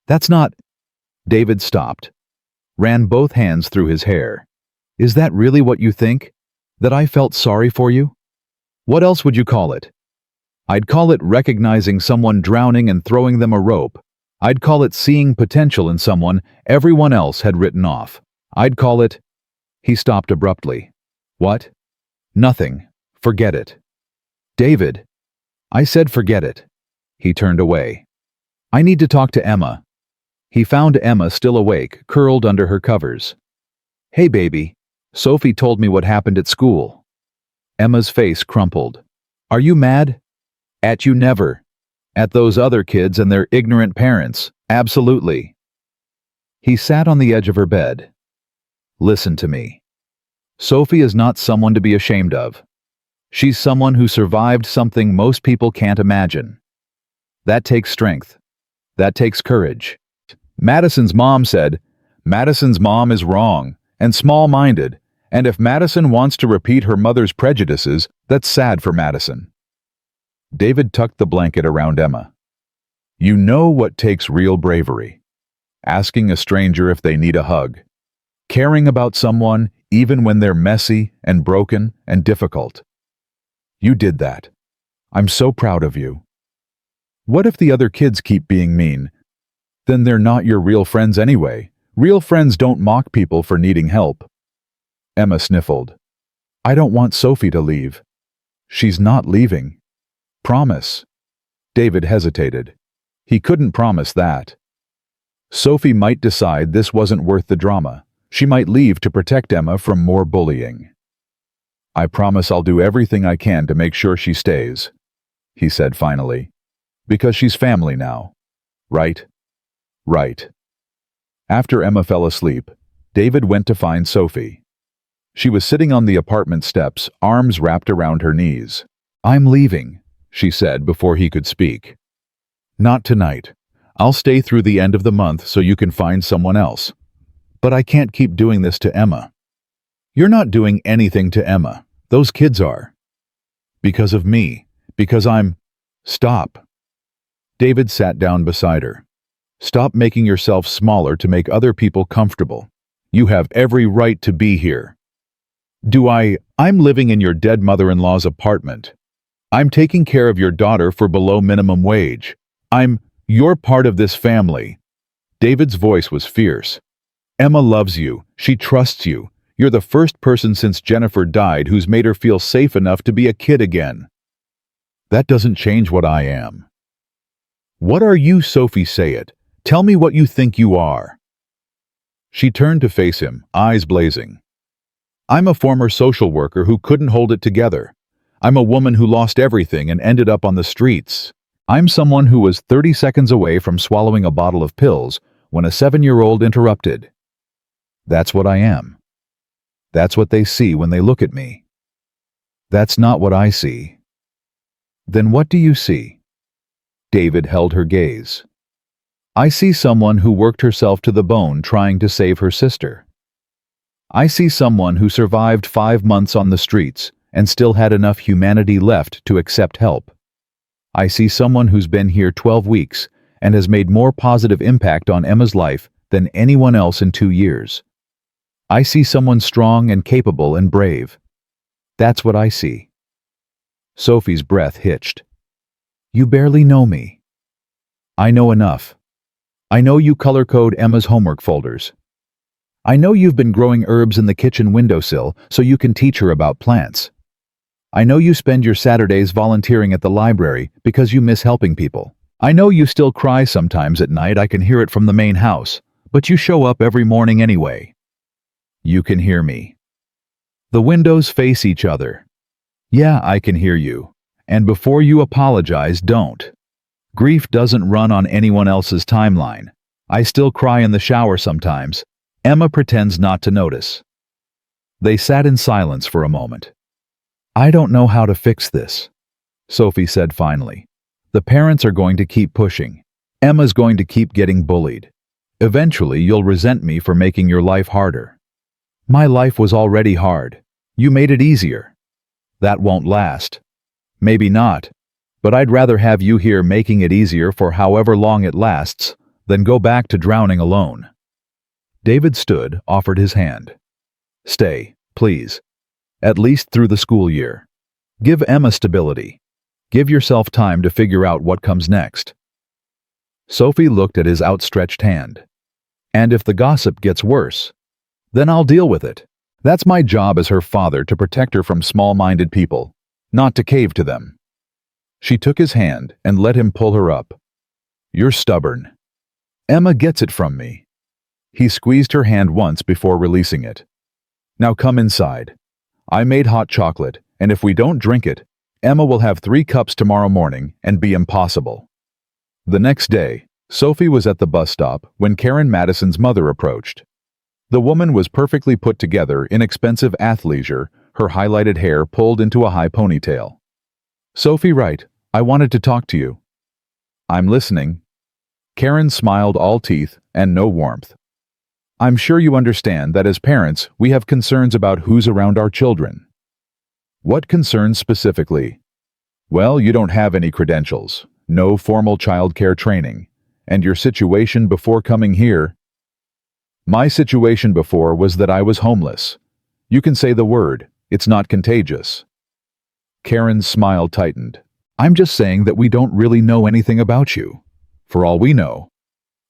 That's not... David stopped, ran both hands through his hair. Is that really what you think? That I felt sorry for you? What else would you call it? I'd call it recognizing someone drowning and throwing them a rope. I'd call it seeing potential in someone everyone else had written off. I'd call it... He stopped abruptly. What? Nothing. Forget it. David. I said forget it. He turned away. I need to talk to Emma. He found Emma still awake, curled under her covers. Hey baby, Sophie told me what happened at school. Emma's face crumpled. Are you mad? At you never. At those other kids and their ignorant parents, absolutely. He sat on the edge of her bed. Listen to me. Sophie is not someone to be ashamed of. She's someone who survived something most people can't imagine. That takes strength. That takes courage. Madison's mom said, Madison's mom is wrong and small-minded, and if Madison wants to repeat her mother's prejudices, that's sad for Madison. David tucked the blanket around Emma. You know what takes real bravery. Asking a stranger if they need a hug. Caring about someone even when they're messy and broken and difficult. You did that. I'm so proud of you. What if the other kids keep being mean? Then they're not your real friends anyway. Real friends don't mock people for needing help. Emma sniffled. I don't want Sophie to leave. She's not leaving. Promise. David hesitated. He couldn't promise that. Sophie might decide this wasn't worth the drama. She might leave to protect Emma from more bullying. I promise I'll do everything I can to make sure she stays, he said finally. Because she's family now. Right? Right. After Emma fell asleep, David went to find Sophie. She was sitting on the apartment steps, arms wrapped around her knees. I'm leaving, she said before he could speak. Not tonight. I'll stay through the end of the month so you can find someone else. But I can't keep doing this to Emma. You're not doing anything to Emma. Those kids are. Because of me. Because I'm... Stop. David sat down beside her. Stop making yourself smaller to make other people comfortable. You have every right to be here. I'm living in your dead mother-in-law's apartment. I'm taking care of your daughter for below minimum wage. You're part of this family. David's voice was fierce. Emma loves you. She trusts you. You're the first person since Jennifer died who's made her feel safe enough to be a kid again. That doesn't change what I am. What are you, Sophie? Say it. Tell me what you think you are. She turned to face him, eyes blazing. I'm a former social worker who couldn't hold it together. I'm a woman who lost everything and ended up on the streets. I'm someone who was 30 seconds away from swallowing a bottle of pills when a 7-year-old interrupted. That's what I am. That's what they see when they look at me. That's not what I see. Then what do you see? David held her gaze. I see someone who worked herself to the bone trying to save her sister. I see someone who survived 5 months on the streets and still had enough humanity left to accept help. I see someone who's been here 12 weeks and has made more positive impact on Emma's life than anyone else in 2 years. I see someone strong and capable and brave. That's what I see. Sophie's breath hitched. You barely know me. I know enough. I know you color code Emma's homework folders. I know you've been growing herbs in the kitchen windowsill so you can teach her about plants. I know you spend your Saturdays volunteering at the library because you miss helping people. I know you still cry sometimes at night, I can hear it from the main house, but you show up every morning anyway. You can hear me. The windows face each other. Yeah, I can hear you. And before you apologize, don't. Grief doesn't run on anyone else's timeline. I still cry in the shower sometimes. Emma pretends not to notice. They sat in silence for a moment. I don't know how to fix this, Sophie said finally. The parents are going to keep pushing. Emma's going to keep getting bullied. Eventually, you'll resent me for making your life harder. My life was already hard. You made it easier. That won't last. Maybe not, but I'd rather have you here making it easier for however long it lasts than go back to drowning alone. David stood, offered his hand. Stay, please. At least through the school year. Give Emma stability. Give yourself time to figure out what comes next. Sophie looked at his outstretched hand. And if the gossip gets worse, then I'll deal with it. That's my job as her father, to protect her from small-minded people, not to cave to them. She took his hand and let him pull her up. You're stubborn. Emma gets it from me. He squeezed her hand once before releasing it. Now come inside. I made hot chocolate, and if we don't drink it, Emma will have 3 cups tomorrow morning and be impossible. The next day, Sophie was at the bus stop when Karen Madison's mother approached. The woman was perfectly put together in expensive athleisure, her highlighted hair pulled into a high ponytail. Sophie, right, I wanted to talk to you. I'm listening. Karen smiled, all teeth and no warmth. I'm sure you understand that as parents, we have concerns about who's around our children. What concerns specifically? Well, you don't have any credentials, no formal childcare training, and your situation before coming here. My situation before was that I was homeless. You can say the word, it's not contagious. Karen's smile tightened. I'm just saying that we don't really know anything about you. For all we know.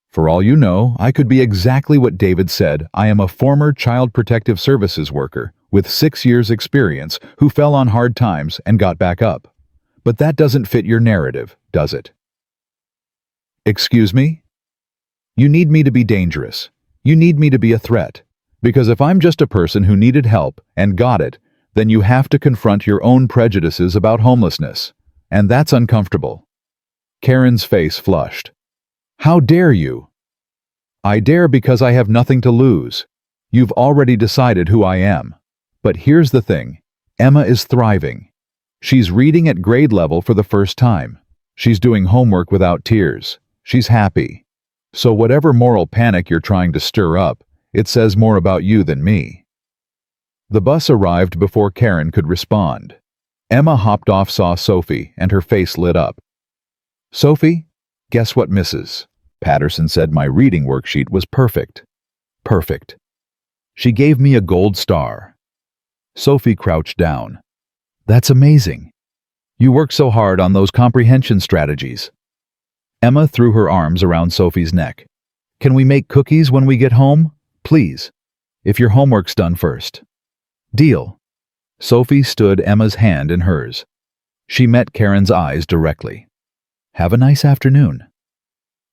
For all you know, I could be exactly what David said. I am a former Child Protective Services worker with 6 years' experience who fell on hard times and got back up. But that doesn't fit your narrative, does it? Excuse me? You need me to be dangerous. You need me to be a threat. Because if I'm just a person who needed help and got it, then you have to confront your own prejudices about homelessness. And that's uncomfortable. Karen's face flushed. How dare you? I dare because I have nothing to lose. You've already decided who I am. But here's the thing. Emma is thriving. She's reading at grade level for the first time. She's doing homework without tears. She's happy. So whatever moral panic you're trying to stir up, it says more about you than me. The bus arrived before Karen could respond. Emma hopped off, saw Sophie, and her face lit up. Sophie, guess what, Mrs. Patterson said my reading worksheet was perfect. Perfect. She gave me a gold star. Sophie crouched down. That's amazing. You work so hard on those comprehension strategies. Emma threw her arms around Sophie's neck. Can we make cookies when we get home? Please. If your homework's done first. Deal. Sophie stood Emma's hand in hers. She met Karen's eyes directly. Have a nice afternoon.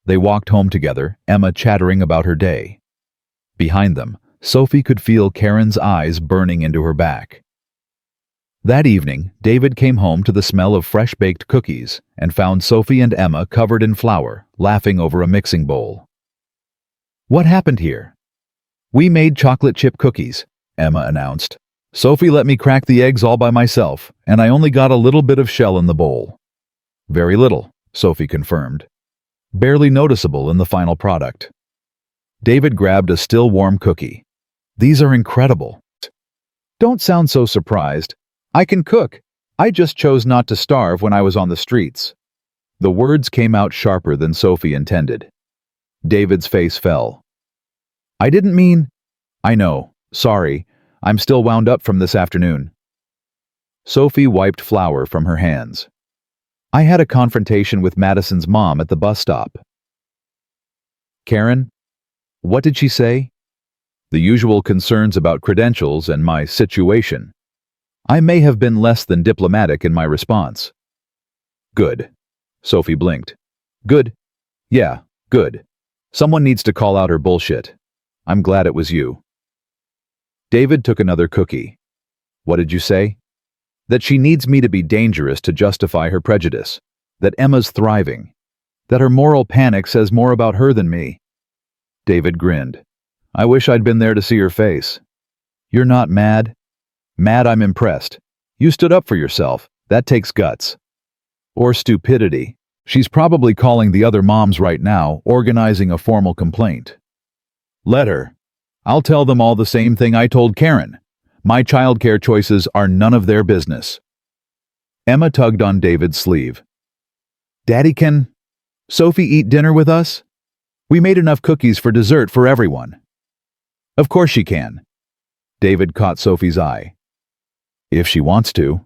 They walked home together, Emma chattering about her day. Behind them, Sophie could feel Karen's eyes burning into her back. That evening, David came home to the smell of fresh-baked cookies and found Sophie and Emma covered in flour, laughing over a mixing bowl. What happened here? We made chocolate chip cookies, Emma announced. Sophie let me crack the eggs all by myself, and I only got a little bit of shell in the bowl. Very little, Sophie confirmed. Barely noticeable in the final product. David grabbed a still warm cookie. These are incredible. Don't sound so surprised. I can cook. I just chose not to starve when I was on the streets. The words came out sharper than Sophie intended. David's face fell. I didn't mean... I know. Sorry. I'm still wound up from this afternoon. Sophie wiped flour from her hands. I had a confrontation with Madison's mom at the bus stop. Karen? What did she say? The usual concerns about credentials and my situation. I may have been less than diplomatic in my response. Good. Sophie blinked. Good? Yeah, good. Someone needs to call out her bullshit. I'm glad it was you. David took another cookie. What did you say? That she needs me to be dangerous to justify her prejudice. That Emma's thriving. That her moral panic says more about her than me. David grinned. I wish I'd been there to see her face. You're not mad? Mad, I'm impressed. You stood up for yourself. That takes guts. Or stupidity. She's probably calling the other moms right now, organizing a formal complaint. Let her. I'll tell them all the same thing I told Karen. My childcare choices are none of their business. Emma tugged on David's sleeve. Daddy, can Sophie eat dinner with us? We made enough cookies for dessert for everyone. Of course she can. David caught Sophie's eye. If she wants to.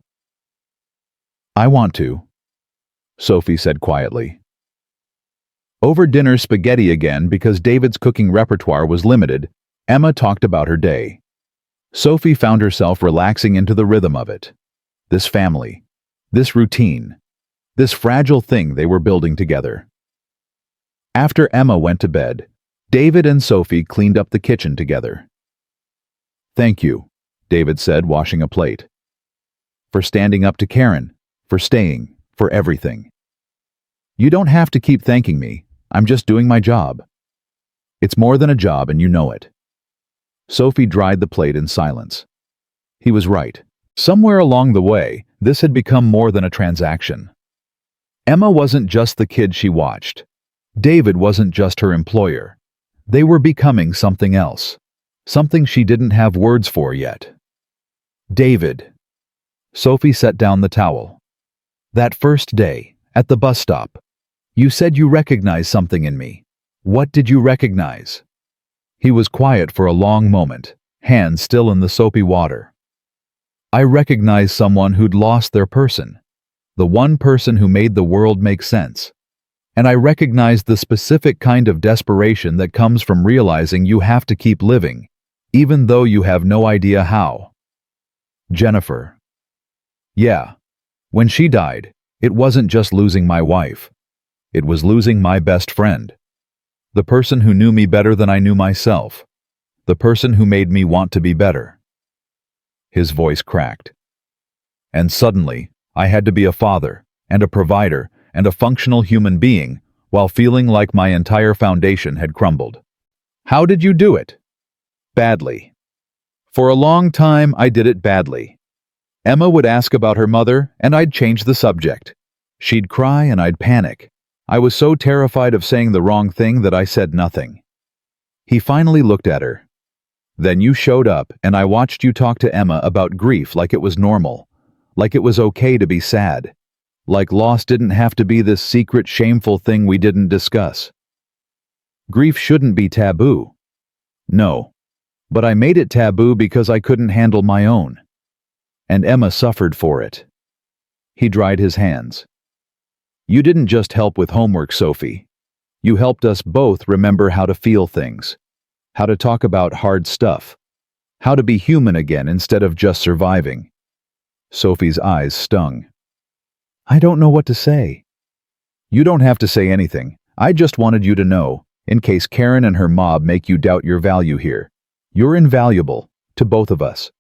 I want to, Sophie said quietly. Over dinner spaghetti again because David's cooking repertoire was limited, Emma talked about her day. Sophie found herself relaxing into the rhythm of it. This family, this routine, this fragile thing they were building together. After Emma went to bed, David and Sophie cleaned up the kitchen together. Thank you, David said, washing a plate. For standing up to Karen, for staying, for everything. You don't have to keep thanking me. I'm just doing my job. It's more than a job and you know it. Sophie dried the plate in silence. He was right. Somewhere along the way, this had become more than a transaction. Emma wasn't just the kid she watched. David wasn't just her employer. They were becoming something else. Something she didn't have words for yet. David. Sophie set down the towel. That first day, at the bus stop, you said you recognized something in me. What did you recognize? He was quiet for a long moment, hands still in the soapy water. I recognized someone who'd lost their person. the one person who made the world make sense. And I recognized the specific kind of desperation that comes from realizing you have to keep living, even though you have no idea how. Jennifer. Yeah. When she died, it wasn't just losing my wife. It was losing my best friend. The person who knew me better than I knew myself. The person who made me want to be better. His voice cracked. And suddenly, I had to be a father, and a provider, and a functional human being, while feeling like my entire foundation had crumbled. How did you do it? Badly. For a long time, I did it badly. Emma would ask about her mother, and I'd change the subject. She'd cry, and I'd panic. I was so terrified of saying the wrong thing that I said nothing. He finally looked at her. Then you showed up, and I watched you talk to Emma about grief like it was normal, like it was okay to be sad, like loss didn't have to be this secret, shameful thing we didn't discuss. Grief shouldn't be taboo. No. But I made it taboo because I couldn't handle my own. And Emma suffered for it. He dried his hands. You didn't just help with homework, Sophie. You helped us both remember how to feel things, how to talk about hard stuff, how to be human again instead of just surviving. Sophie's eyes stung. I don't know what to say. You don't have to say anything. I just wanted you to know, in case Karen and her mob make you doubt your value here. You're invaluable, to both of us.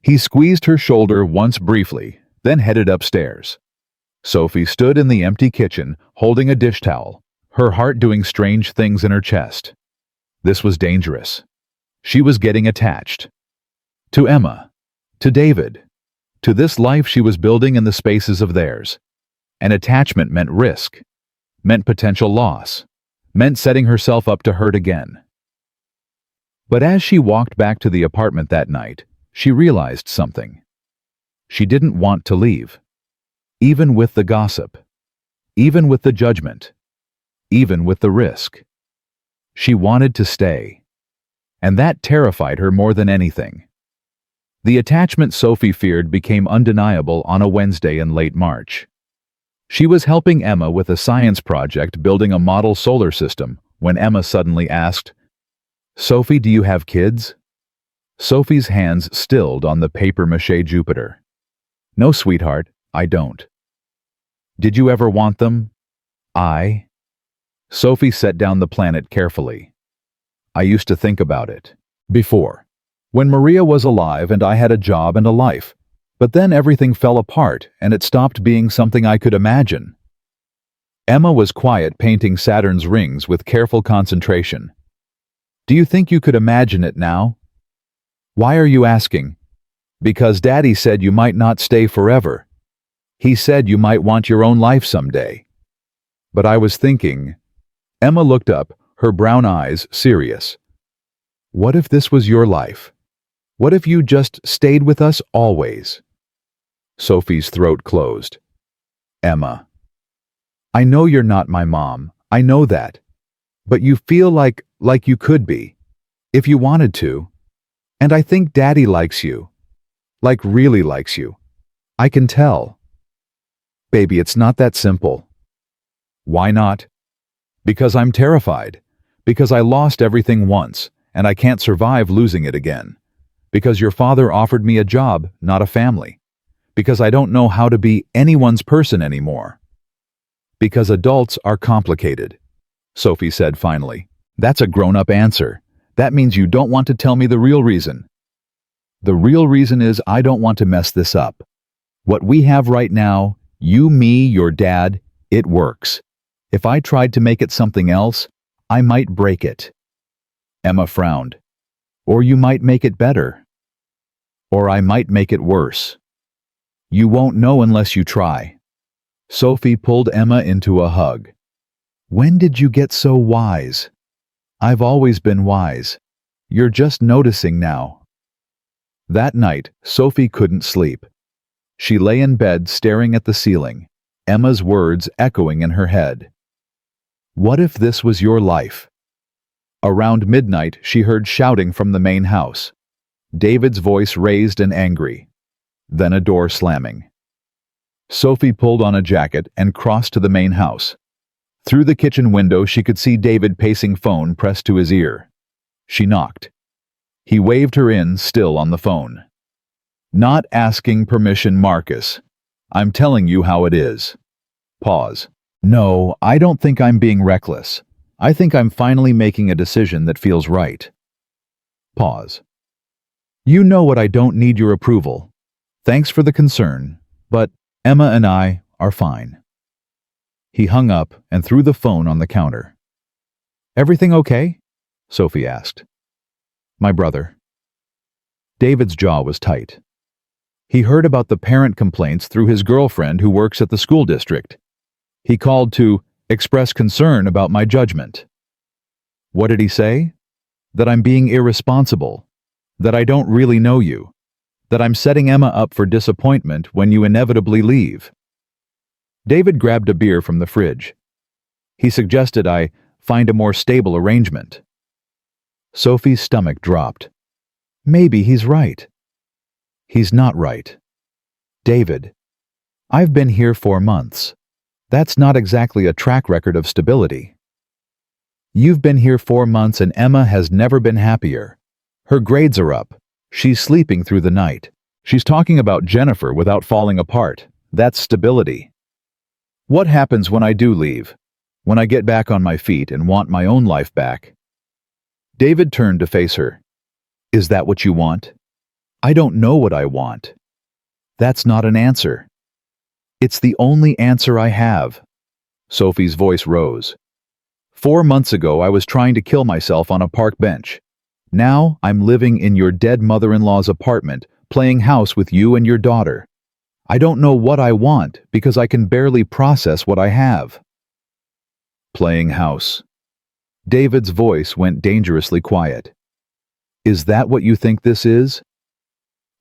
He squeezed her shoulder once briefly, then headed upstairs. Sophie stood in the empty kitchen, holding a dish towel, her heart doing strange things in her chest. This was dangerous. She was getting attached. To Emma. To David. To this life she was building in the spaces of theirs. An attachment meant risk, meant potential loss, meant setting herself up to hurt again. But as she walked back to the apartment that night, she realized something. She didn't want to leave. Even with the gossip. Even with the judgment. Even with the risk. She wanted to stay. And that terrified her more than anything. The attachment Sophie feared became undeniable on a Wednesday in late March. She was helping Emma with a science project building a model solar system when Emma suddenly asked, Sophie, do you have kids? Sophie's hands stilled on the papier-mâché Jupiter. No, sweetheart, I don't. Did you ever want them? Sophie set down the planet carefully. I used to think about it. Before. When Maria was alive and I had a job and a life. But then everything fell apart and it stopped being something I could imagine. Emma was quiet, painting Saturn's rings with careful concentration. Do you think you could imagine it now? Why are you asking? Because Daddy said you might not stay forever. He said you might want your own life someday. But I was thinking. Emma looked up, her brown eyes serious. What if this was your life? What if you just stayed with us always? Sophie's throat closed. Emma. I know you're not my mom, I know that. But you feel like you could be. If you wanted to. And I think Daddy likes you. Like really likes you. I can tell. Baby, it's not that simple. Why not? Because I'm terrified. Because I lost everything once, and I can't survive losing it again. Because your father offered me a job, not a family. Because I don't know how to be anyone's person anymore. Because adults are complicated. Sophie said finally. That's a grown-up answer. That means you don't want to tell me the real reason. The real reason is I don't want to mess this up. What we have right now, you, me, your dad, it works. If I tried to make it something else, I might break it. Emma frowned. Or you might make it better. Or I might make it worse. You won't know unless you try. Sophie pulled Emma into a hug. When did you get so wise? I've always been wise. You're just noticing now. That night, Sophie couldn't sleep. She lay in bed staring at the ceiling, Emma's words echoing in her head. What if this was your life? Around midnight, she heard shouting from the main house. David's voice raised and angry. Then a door slamming. Sophie pulled on a jacket and crossed to the main house. Through the kitchen window, she could see David pacing phone pressed to his ear. She knocked. He waved her in, still on the phone. Not asking permission, Marcus. I'm telling you how it is. Pause. No, I don't think I'm being reckless. I think I'm finally making a decision that feels right. Pause. You know what, I don't need your approval. Thanks for the concern, but Emma and I are fine. He hung up and threw the phone on the counter. Everything okay? Sophie asked. My brother. David's jaw was tight. He heard about the parent complaints through his girlfriend who works at the school district. He called to express concern about my judgment. What did he say? That I'm being irresponsible, that I don't really know you, that I'm setting Emma up for disappointment when you inevitably leave. David grabbed a beer from the fridge. He suggested I find a more stable arrangement. Sophie's stomach dropped. Maybe he's right. He's not right. David, I've been here 4 months. That's not exactly a track record of stability. You've been here 4 months and Emma has never been happier. Her grades are up. She's sleeping through the night. She's talking about Jennifer without falling apart. That's stability. What happens when I do leave? When I get back on my feet and want my own life back? David turned to face her. Is that what you want? I don't know what I want. That's not an answer. It's the only answer I have. Sophie's voice rose. 4 months ago, I was trying to kill myself on a park bench. Now, I'm living in your dead mother-in-law's apartment, playing house with you and your daughter. I don't know what I want because I can barely process what I have. Playing house. David's voice went dangerously quiet. Is that what you think this is?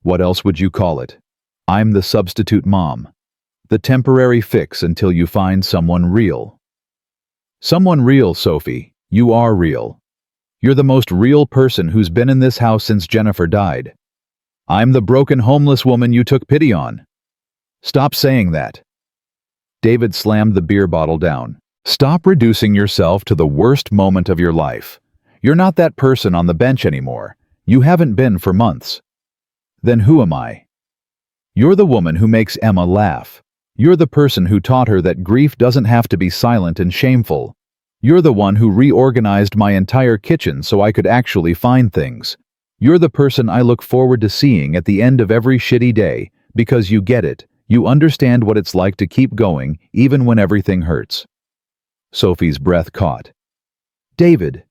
What else would you call it? I'm the substitute mom. The temporary fix until you find someone real. Someone real, Sophie. You are real. You're the most real person who's been in this house since Jennifer died. I'm the broken homeless woman you took pity on. Stop saying that. David slammed the beer bottle down. Stop reducing yourself to the worst moment of your life. You're not that person on the bench anymore. You haven't been for months. Then who am I? You're the woman who makes Emma laugh. You're the person who taught her that grief doesn't have to be silent and shameful. You're the one who reorganized my entire kitchen so I could actually find things. You're the person I look forward to seeing at the end of every shitty day, because you get it. You understand what it's like to keep going, even when everything hurts. Sophie's breath caught. David,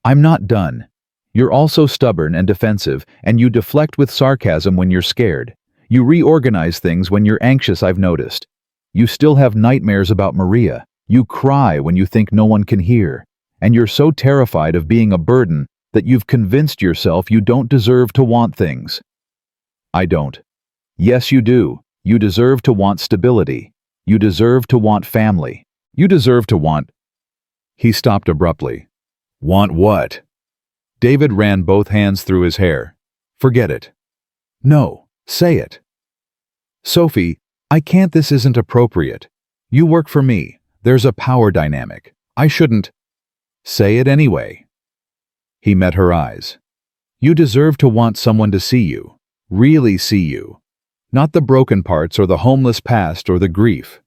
I'm not done. You're also stubborn and defensive, and you deflect with sarcasm when you're scared. You reorganize things when you're anxious, I've noticed. You still have nightmares about Maria. You cry when you think no one can hear. And you're so terrified of being a burden that you've convinced yourself you don't deserve to want things. I don't. Yes, you do. You deserve to want stability. You deserve to want family. You deserve to want... He stopped abruptly. Want what? David ran both hands through his hair. Forget it. No. Say it. Sophie, I can't. This isn't appropriate. You work for me. There's a power dynamic. I shouldn't. Say it anyway. He met her eyes. You deserve to want someone to see you. Really see you. Not the broken parts or the homeless past or the grief.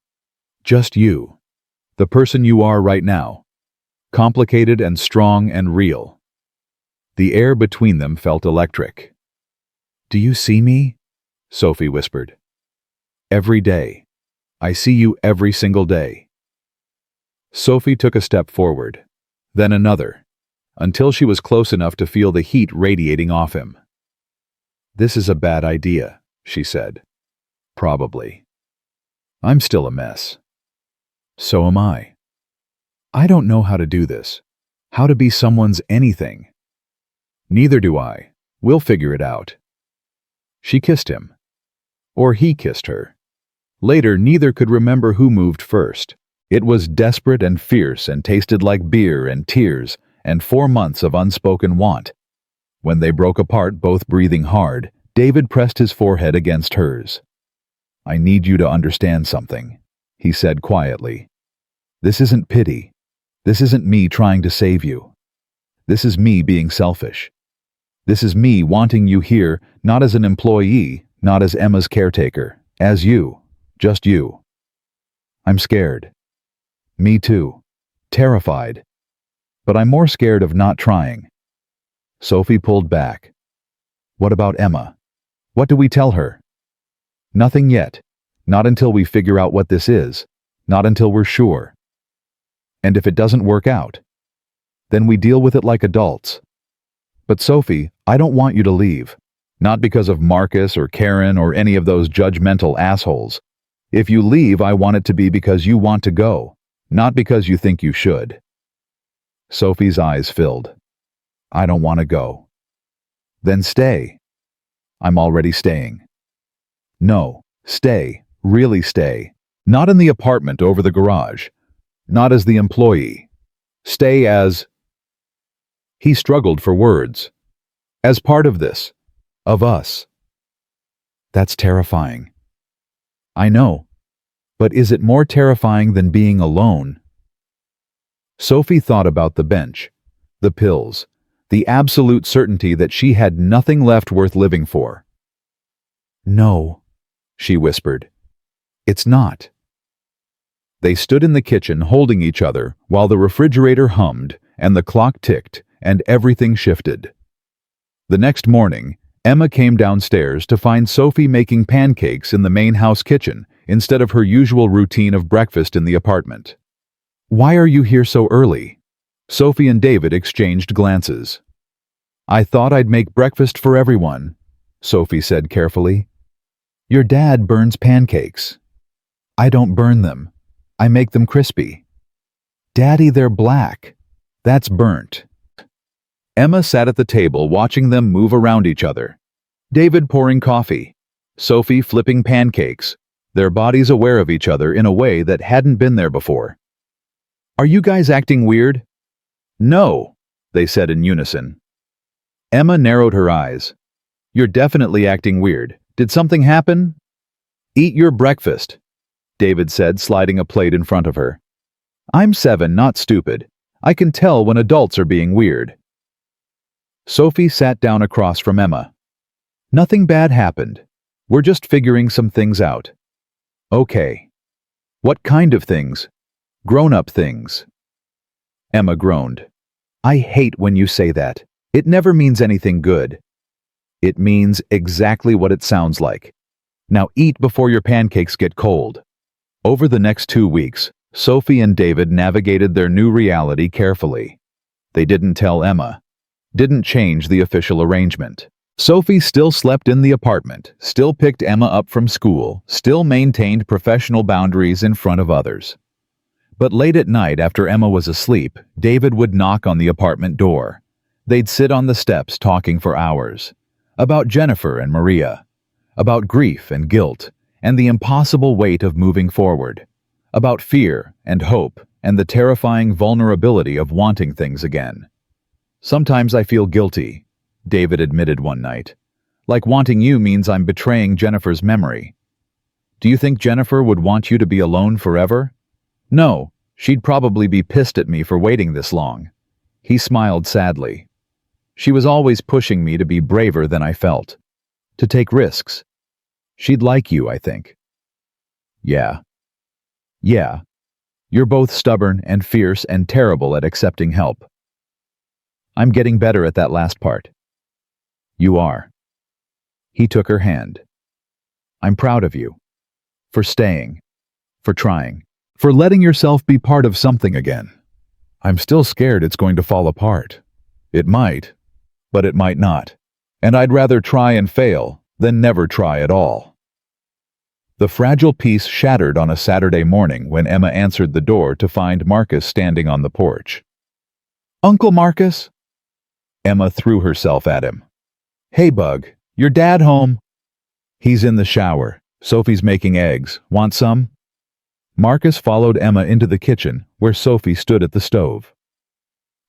Just you. The person you are right now. Complicated and strong and real. The air between them felt electric. Do you see me? Sophie whispered. Every day. I see you every single day. Sophie took a step forward, then another, until she was close enough to feel the heat radiating off him. This is a bad idea, she said. Probably. I'm still a mess. So am I. I don't know how to do this, how to be someone's anything. Neither do I. We'll figure it out. She kissed him. Or he kissed her. Later, neither could remember who moved first. It was desperate and fierce and tasted like beer and tears and 4 months of unspoken want. When they broke apart, both breathing hard, David pressed his forehead against hers. I need you to understand something, he said quietly. This isn't pity. This isn't me trying to save you. This is me being selfish. This is me wanting you here, not as an employee, not as Emma's caretaker, as you, just you. I'm scared. Me too. Terrified. But I'm more scared of not trying. Sophie pulled back. What about Emma? What do we tell her? Nothing yet. Not until we figure out what this is. Not until we're sure. And if it doesn't work out, then we deal with it like adults. But Sophie, I don't want you to leave. Not because of Marcus or Karen or any of those judgmental assholes. If you leave, I want it to be because you want to go, not because you think you should. Sophie's eyes filled. I don't want to go. Then stay. I'm already staying. No, stay, really stay. Not in the apartment over the garage. Not as the employee. Stay as... He struggled for words. As part of this. Of us. That's terrifying. I know. But is it more terrifying than being alone? Sophie thought about the bench, the pills, the absolute certainty that she had nothing left worth living for. No, she whispered. It's not. They stood in the kitchen holding each other while the refrigerator hummed and the clock ticked and everything shifted. The next morning, Emma came downstairs to find Sophie making pancakes in the main house kitchen instead of her usual routine of breakfast in the apartment. Why are you here so early? Sophie and David exchanged glances. I thought I'd make breakfast for everyone, Sophie said carefully. Your dad burns pancakes. I don't burn them. I make them crispy. Daddy, they're black. That's burnt. Emma sat at the table watching them move around each other. David pouring coffee. Sophie flipping pancakes, their bodies aware of each other in a way that hadn't been there before. Are you guys acting weird? No, they said in unison. Emma narrowed her eyes. You're definitely acting weird. Did something happen? Eat your breakfast, David said, sliding a plate in front of her. I'm 7, not stupid. I can tell when adults are being weird. Sophie sat down across from Emma. Nothing bad happened. We're just figuring some things out. Okay. What kind of things? Grown-up things. Emma groaned. I hate when you say that. It never means anything good. It means exactly what it sounds like. Now eat before your pancakes get cold. Over the next 2 weeks, Sophie and David navigated their new reality carefully. They didn't tell Emma. Didn't change the official arrangement. Sophie still slept in the apartment, still picked Emma up from school, still maintained professional boundaries in front of others. But late at night after Emma was asleep, David would knock on the apartment door. They'd sit on the steps talking for hours. About Jennifer and Maria. About grief and guilt, and the impossible weight of moving forward. About fear and hope, and the terrifying vulnerability of wanting things again. Sometimes I feel guilty, David admitted one night. Like wanting you means I'm betraying Jennifer's memory. Do you think Jennifer would want you to be alone forever? No, she'd probably be pissed at me for waiting this long. He smiled sadly. She was always pushing me to be braver than I felt. To take risks. She'd like you, I think. Yeah. Yeah. You're both stubborn and fierce and terrible at accepting help. I'm getting better at that last part. You are. He took her hand. I'm proud of you. For staying. For trying. For letting yourself be part of something again. I'm still scared it's going to fall apart. It might, but it might not. And I'd rather try and fail than never try at all. The fragile peace shattered on a Saturday morning when Emma answered the door to find Marcus standing on the porch. Uncle Marcus? Emma threw herself at him. Hey, Bug, your dad home? He's in the shower. Sophie's making eggs. Want some? Marcus followed Emma into the kitchen, where Sophie stood at the stove.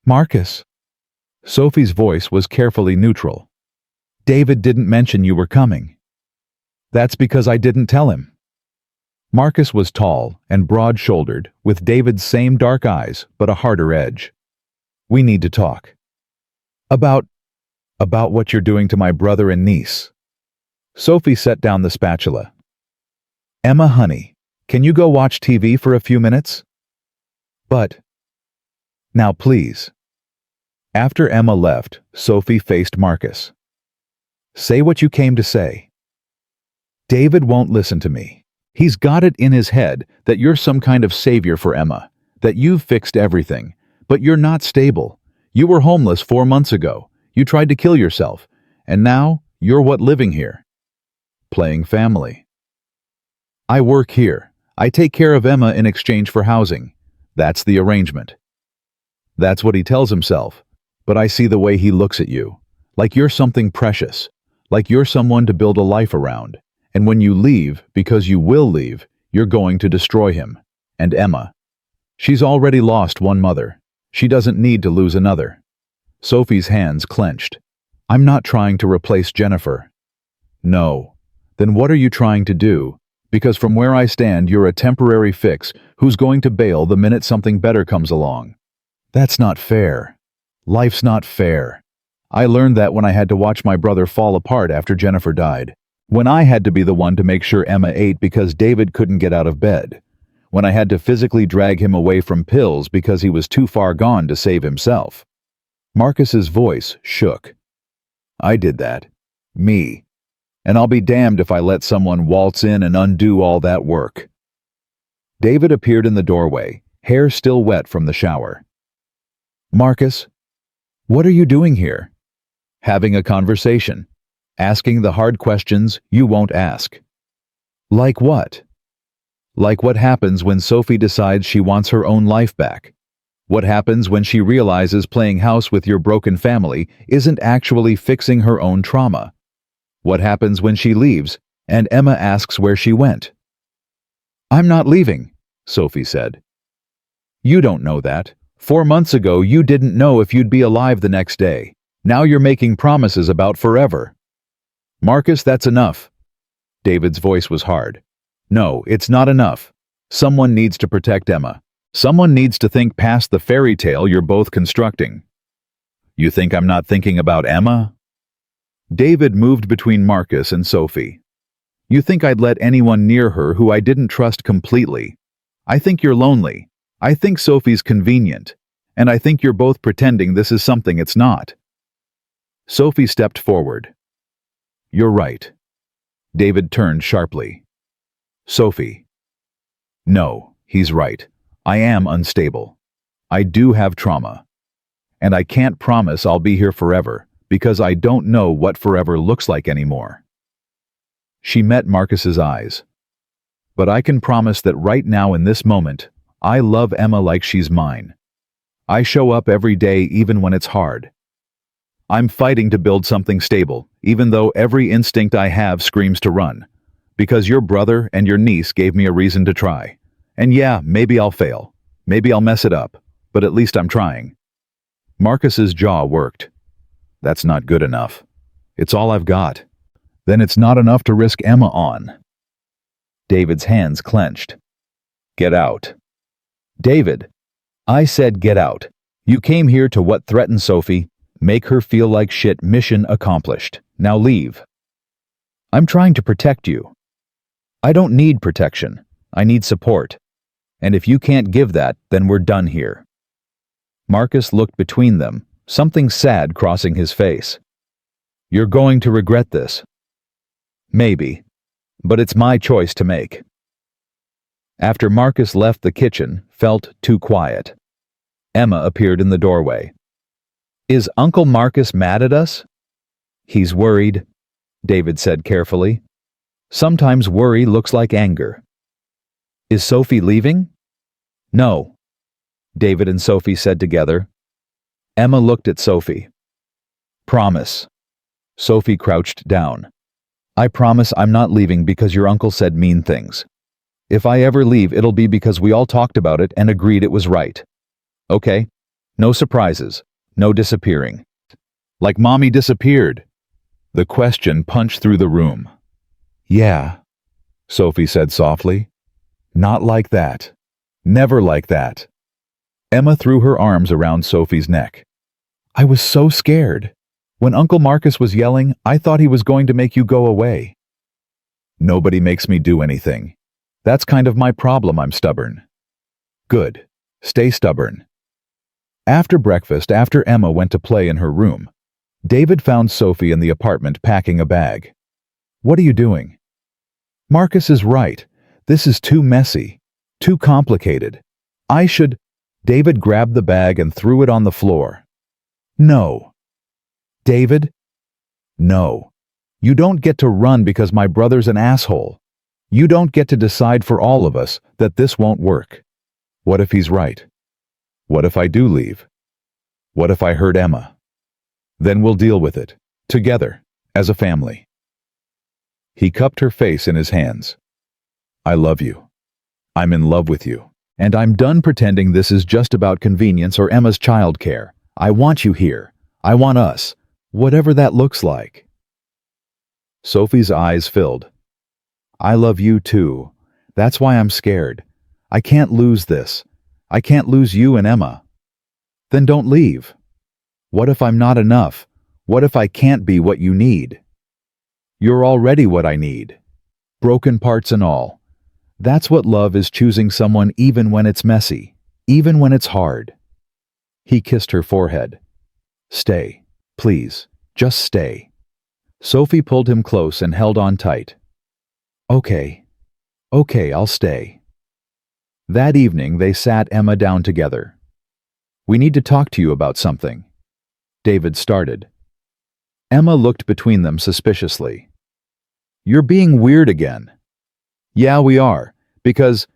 Marcus. Sophie's voice was carefully neutral. David didn't mention you were coming. That's because I didn't tell him. Marcus was tall and broad-shouldered, with David's same dark eyes, but a harder edge. "We need to talk." About what you're doing to my brother and niece." Sophie set down the spatula. "Emma, honey, can you go watch TV for a few minutes?" "But..." "Now, please." After Emma left, Sophie faced Marcus. "Say what you came to say." "David won't listen to me. He's got it in his head that you're some kind of savior for Emma, that you've fixed everything, but you're not stable. You were homeless 4 months ago. You tried to kill yourself, and now you're what living here? Playing family. I work here. I take care of Emma in exchange for housing. That's the arrangement." That's what he tells himself, but I see the way he looks at you. Like you're something precious, like you're someone to build a life around. And when you leave, because you will leave, you're going to destroy him. And Emma. She's already lost one mother. She doesn't need to lose another. Sophie's hands clenched. "I'm not trying to replace Jennifer." "No. Then what are you trying to do? Because from where I stand, you're a temporary fix who's going to bail the minute something better comes along. That's not fair. Life's not fair. I learned that when I had to watch my brother fall apart after Jennifer died. When I had to be the one to make sure Emma ate because David couldn't get out of bed. When I had to physically drag him away from pills because he was too far gone to save himself." Marcus's voice shook. "I did that. Me. And I'll be damned if I let someone waltz in and undo all that work." David appeared in the doorway, hair still wet from the shower. "Marcus, what are you doing here?" "Having a conversation. Asking the hard questions you won't ask." "Like what?" "Like what happens when Sophie decides she wants her own life back. What happens when she realizes playing house with your broken family isn't actually fixing her own trauma. What happens when she leaves and Emma asks where she went." "I'm not leaving," Sophie said. "You don't know that. 4 months ago you didn't know if you'd be alive the next day. Now you're making promises about forever." "Marcus, that's enough." David's voice was hard. "No, it's not enough. Someone needs to protect Emma. Someone needs to think past the fairy tale you're both constructing." "You think I'm not thinking about Emma?" David moved between Marcus and Sophie. "You think I'd let anyone near her who I didn't trust completely? I think you're lonely. I think Sophie's convenient. And I think you're both pretending this is something it's not." Sophie stepped forward. "You're right." David turned sharply. "Sophie." "No, he's right. I am unstable. I do have trauma. And I can't promise I'll be here forever, because I don't know what forever looks like anymore." She met Marcus's eyes. "But I can promise that right now in this moment, I love Emma like she's mine. I show up every day even when it's hard. I'm fighting to build something stable, even though every instinct I have screams to run. Because your brother and your niece gave me a reason to try. And yeah, maybe I'll fail. Maybe I'll mess it up. But at least I'm trying." Marcus's jaw worked. "That's not good enough. It's all I've got. Then it's not enough to risk Emma on." David's hands clenched. "Get out." "David, I said get out. You came here to what threatens Sophie, make her feel like shit, mission accomplished. Now leave." "I'm trying to protect you." "I don't need protection. I need support. And if you can't give that, then we're done here." Marcus looked between them, something sad crossing his face. "You're going to regret this." "Maybe. But it's my choice to make." After Marcus left the kitchen, felt too quiet. Emma appeared in the doorway. "Is Uncle Marcus mad at us?" "He's worried," David said carefully. "Sometimes worry looks like anger." "Is Sophie leaving?" "No," David and Sophie said together. Emma looked at Sophie. "Promise." Sophie crouched down. "I promise I'm not leaving because your uncle said mean things. If I ever leave, it'll be because we all talked about it and agreed it was right. Okay? No surprises. No disappearing." "Like Mommy disappeared." The question punched through the room. "Yeah," Sophie said softly. Not like that. Never like that. Emma threw her arms around Sophie's neck. I was so scared. When Uncle Marcus was yelling, I thought he was going to make you go away. Nobody makes me do anything. That's kind of my problem, I'm stubborn. Good. Stay stubborn. After breakfast, after Emma went to play in her room, David found Sophie in the apartment packing a bag. What are you doing? Marcus is right. This is too messy. Too complicated. David grabbed the bag and threw it on the floor. No. David? No. You don't get to run because my brother's an asshole. You don't get to decide for all of us that this won't work. What if he's right? What if I do leave? What if I hurt Emma? Then we'll deal with it, together, as a family. He cupped her face in his hands. I love you. I'm in love with you. And I'm done pretending this is just about convenience or Emma's childcare. I want you here. I want us. Whatever that looks like. Sophie's eyes filled. I love you too. That's why I'm scared. I can't lose this. I can't lose you and Emma. Then don't leave. What if I'm not enough? What if I can't be what you need? You're already what I need. Broken parts and all. That's what love is, choosing someone even when it's messy, even when it's hard. He kissed her forehead. Stay, please, just stay. Sophie pulled him close and held on tight. Okay, I'll stay. That evening they sat Emma down together. We need to talk to you about something. David started. Emma looked between them suspiciously. You're being weird again. Yeah, we are, because...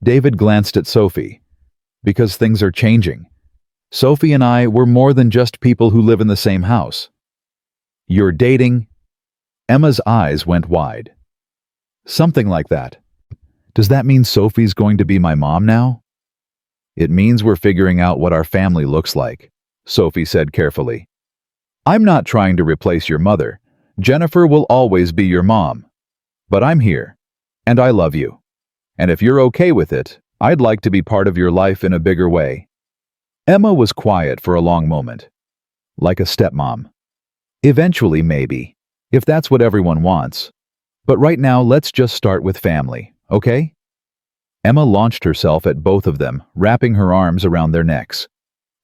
David glanced at Sophie. Because things are changing. Sophie and I, we're more than just people who live in the same house. You're dating? Emma's eyes went wide. Something like that. Does that mean Sophie's going to be my mom now? It means we're figuring out what our family looks like, Sophie said carefully. I'm not trying to replace your mother. Jennifer will always be your mom. But I'm here. And I love you. And if you're okay with it, I'd like to be part of your life in a bigger way. Emma was quiet for a long moment. Like a stepmom. Eventually, maybe, if that's what everyone wants. But right now, let's just start with family, okay? Emma launched herself at both of them, wrapping her arms around their necks.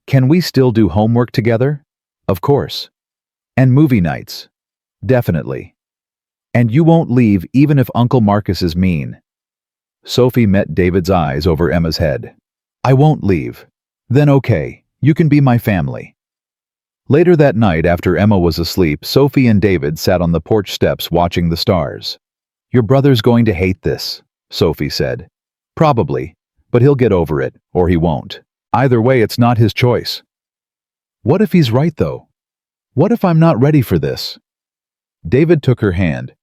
Can we still do homework together? Of course. And movie nights? Definitely. And you won't leave even if Uncle Marcus is mean. Sophie met David's eyes over Emma's head. I won't leave. Then okay, you can be my family. Later that night, after Emma was asleep, Sophie and David sat on the porch steps watching the stars. Your brother's going to hate this, Sophie said. Probably, but he'll get over it, or he won't. Either way, it's not his choice. What if he's right, though? What if I'm not ready for this? David took her hand.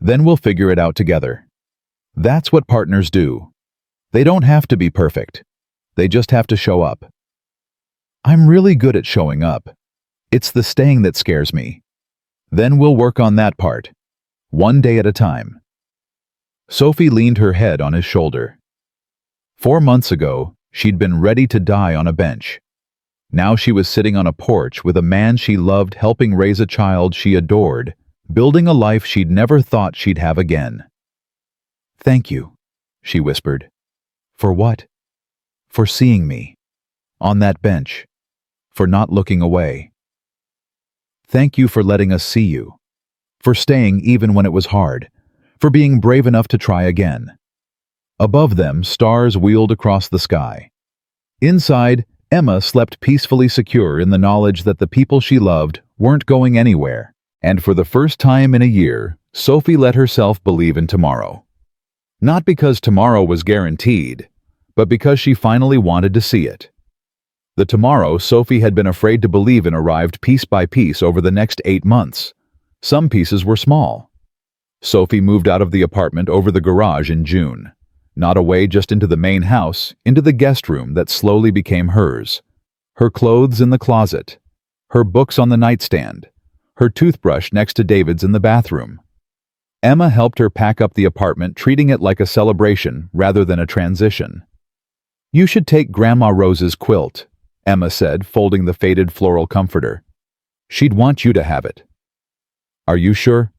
Then we'll figure it out together. That's what partners do. They don't have to be perfect. They just have to show up. I'm really good at showing up. It's the staying that scares me. Then we'll work on that part. One day at a time. Sophie leaned her head on his shoulder. 4 months ago, she'd been ready to die on a bench. Now she was sitting on a porch with a man she loved, helping raise a child she adored, building a life she'd never thought she'd have again. Thank you, she whispered. For what? For seeing me. On that bench. For not looking away. Thank you for letting us see you. For staying even when it was hard. For being brave enough to try again. Above them, stars wheeled across the sky. Inside, Emma slept peacefully secure in the knowledge that the people she loved weren't going anywhere. And for the first time in a year, Sophie let herself believe in tomorrow. Not because tomorrow was guaranteed, but because she finally wanted to see it. The tomorrow Sophie had been afraid to believe in arrived piece by piece over the next 8 months. Some pieces were small. Sophie moved out of the apartment over the garage in June. Not away just into the main house, into the guest room that slowly became hers. Her clothes in the closet. Her books on the nightstand. Her toothbrush next to David's in the bathroom. Emma helped her pack up the apartment, treating it like a celebration rather than a transition. "You should take Grandma Rose's quilt," Emma said, folding the faded floral comforter. "She'd want you to have it." "Are you sure?"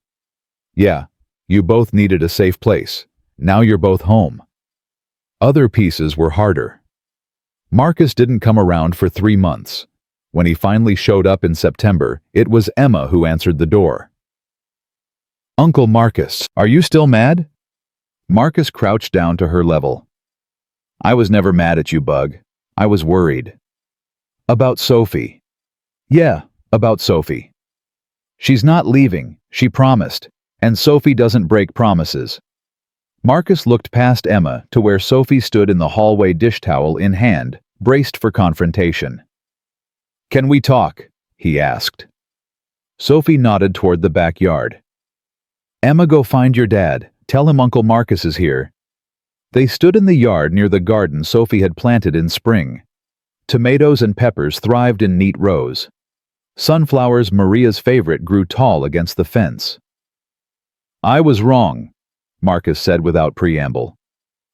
"Yeah, you both needed a safe place. Now you're both home." Other pieces were harder. Marcus didn't come around for 3 months. When he finally showed up in September, it was Emma who answered the door. "Uncle Marcus, are you still mad?" Marcus crouched down to her level. "I was never mad at you, Bug. I was worried." "About Sophie?" "Yeah, about Sophie. She's not leaving, she promised, and Sophie doesn't break promises." Marcus looked past Emma to where Sophie stood in the hallway, dish towel in hand, braced for confrontation. "Can we talk?" he asked. Sophie nodded toward the backyard. "Emma, go find your dad. Tell him Uncle Marcus is here." They stood in the yard near the garden Sophie had planted in spring. Tomatoes and peppers thrived in neat rows. Sunflowers, Maria's favorite, grew tall against the fence. "I was wrong," Marcus said without preamble.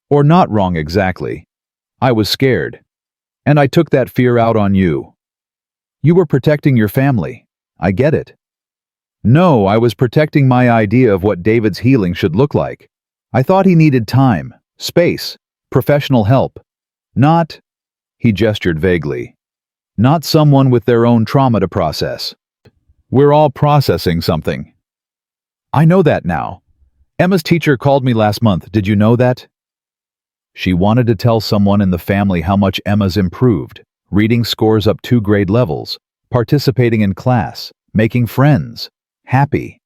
"Or not wrong exactly. I was scared. And I took that fear out on you. You were protecting your family. I get it." "No, I was protecting my idea of what David's healing should look like. I thought he needed time, space, professional help. Not," he gestured vaguely, "not someone with their own trauma to process. We're all processing something." "I know that now. Emma's teacher called me last month. Did you know that?" She wanted to tell someone in the family how much Emma's improved, reading scores up 2 grade levels, participating in class, making friends, happy.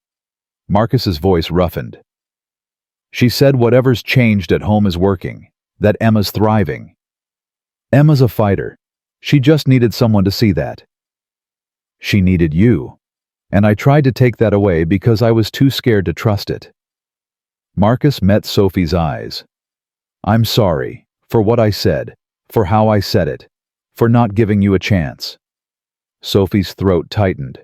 Marcus's voice roughened. "She said whatever's changed at home is working, that Emma's thriving. Emma's a fighter. She just needed someone to see that. She needed you, and I tried to take that away because I was too scared to trust it." Marcus met Sophie's eyes. "I'm sorry, for what I said, for how I said it, for not giving you a chance." Sophie's throat tightened.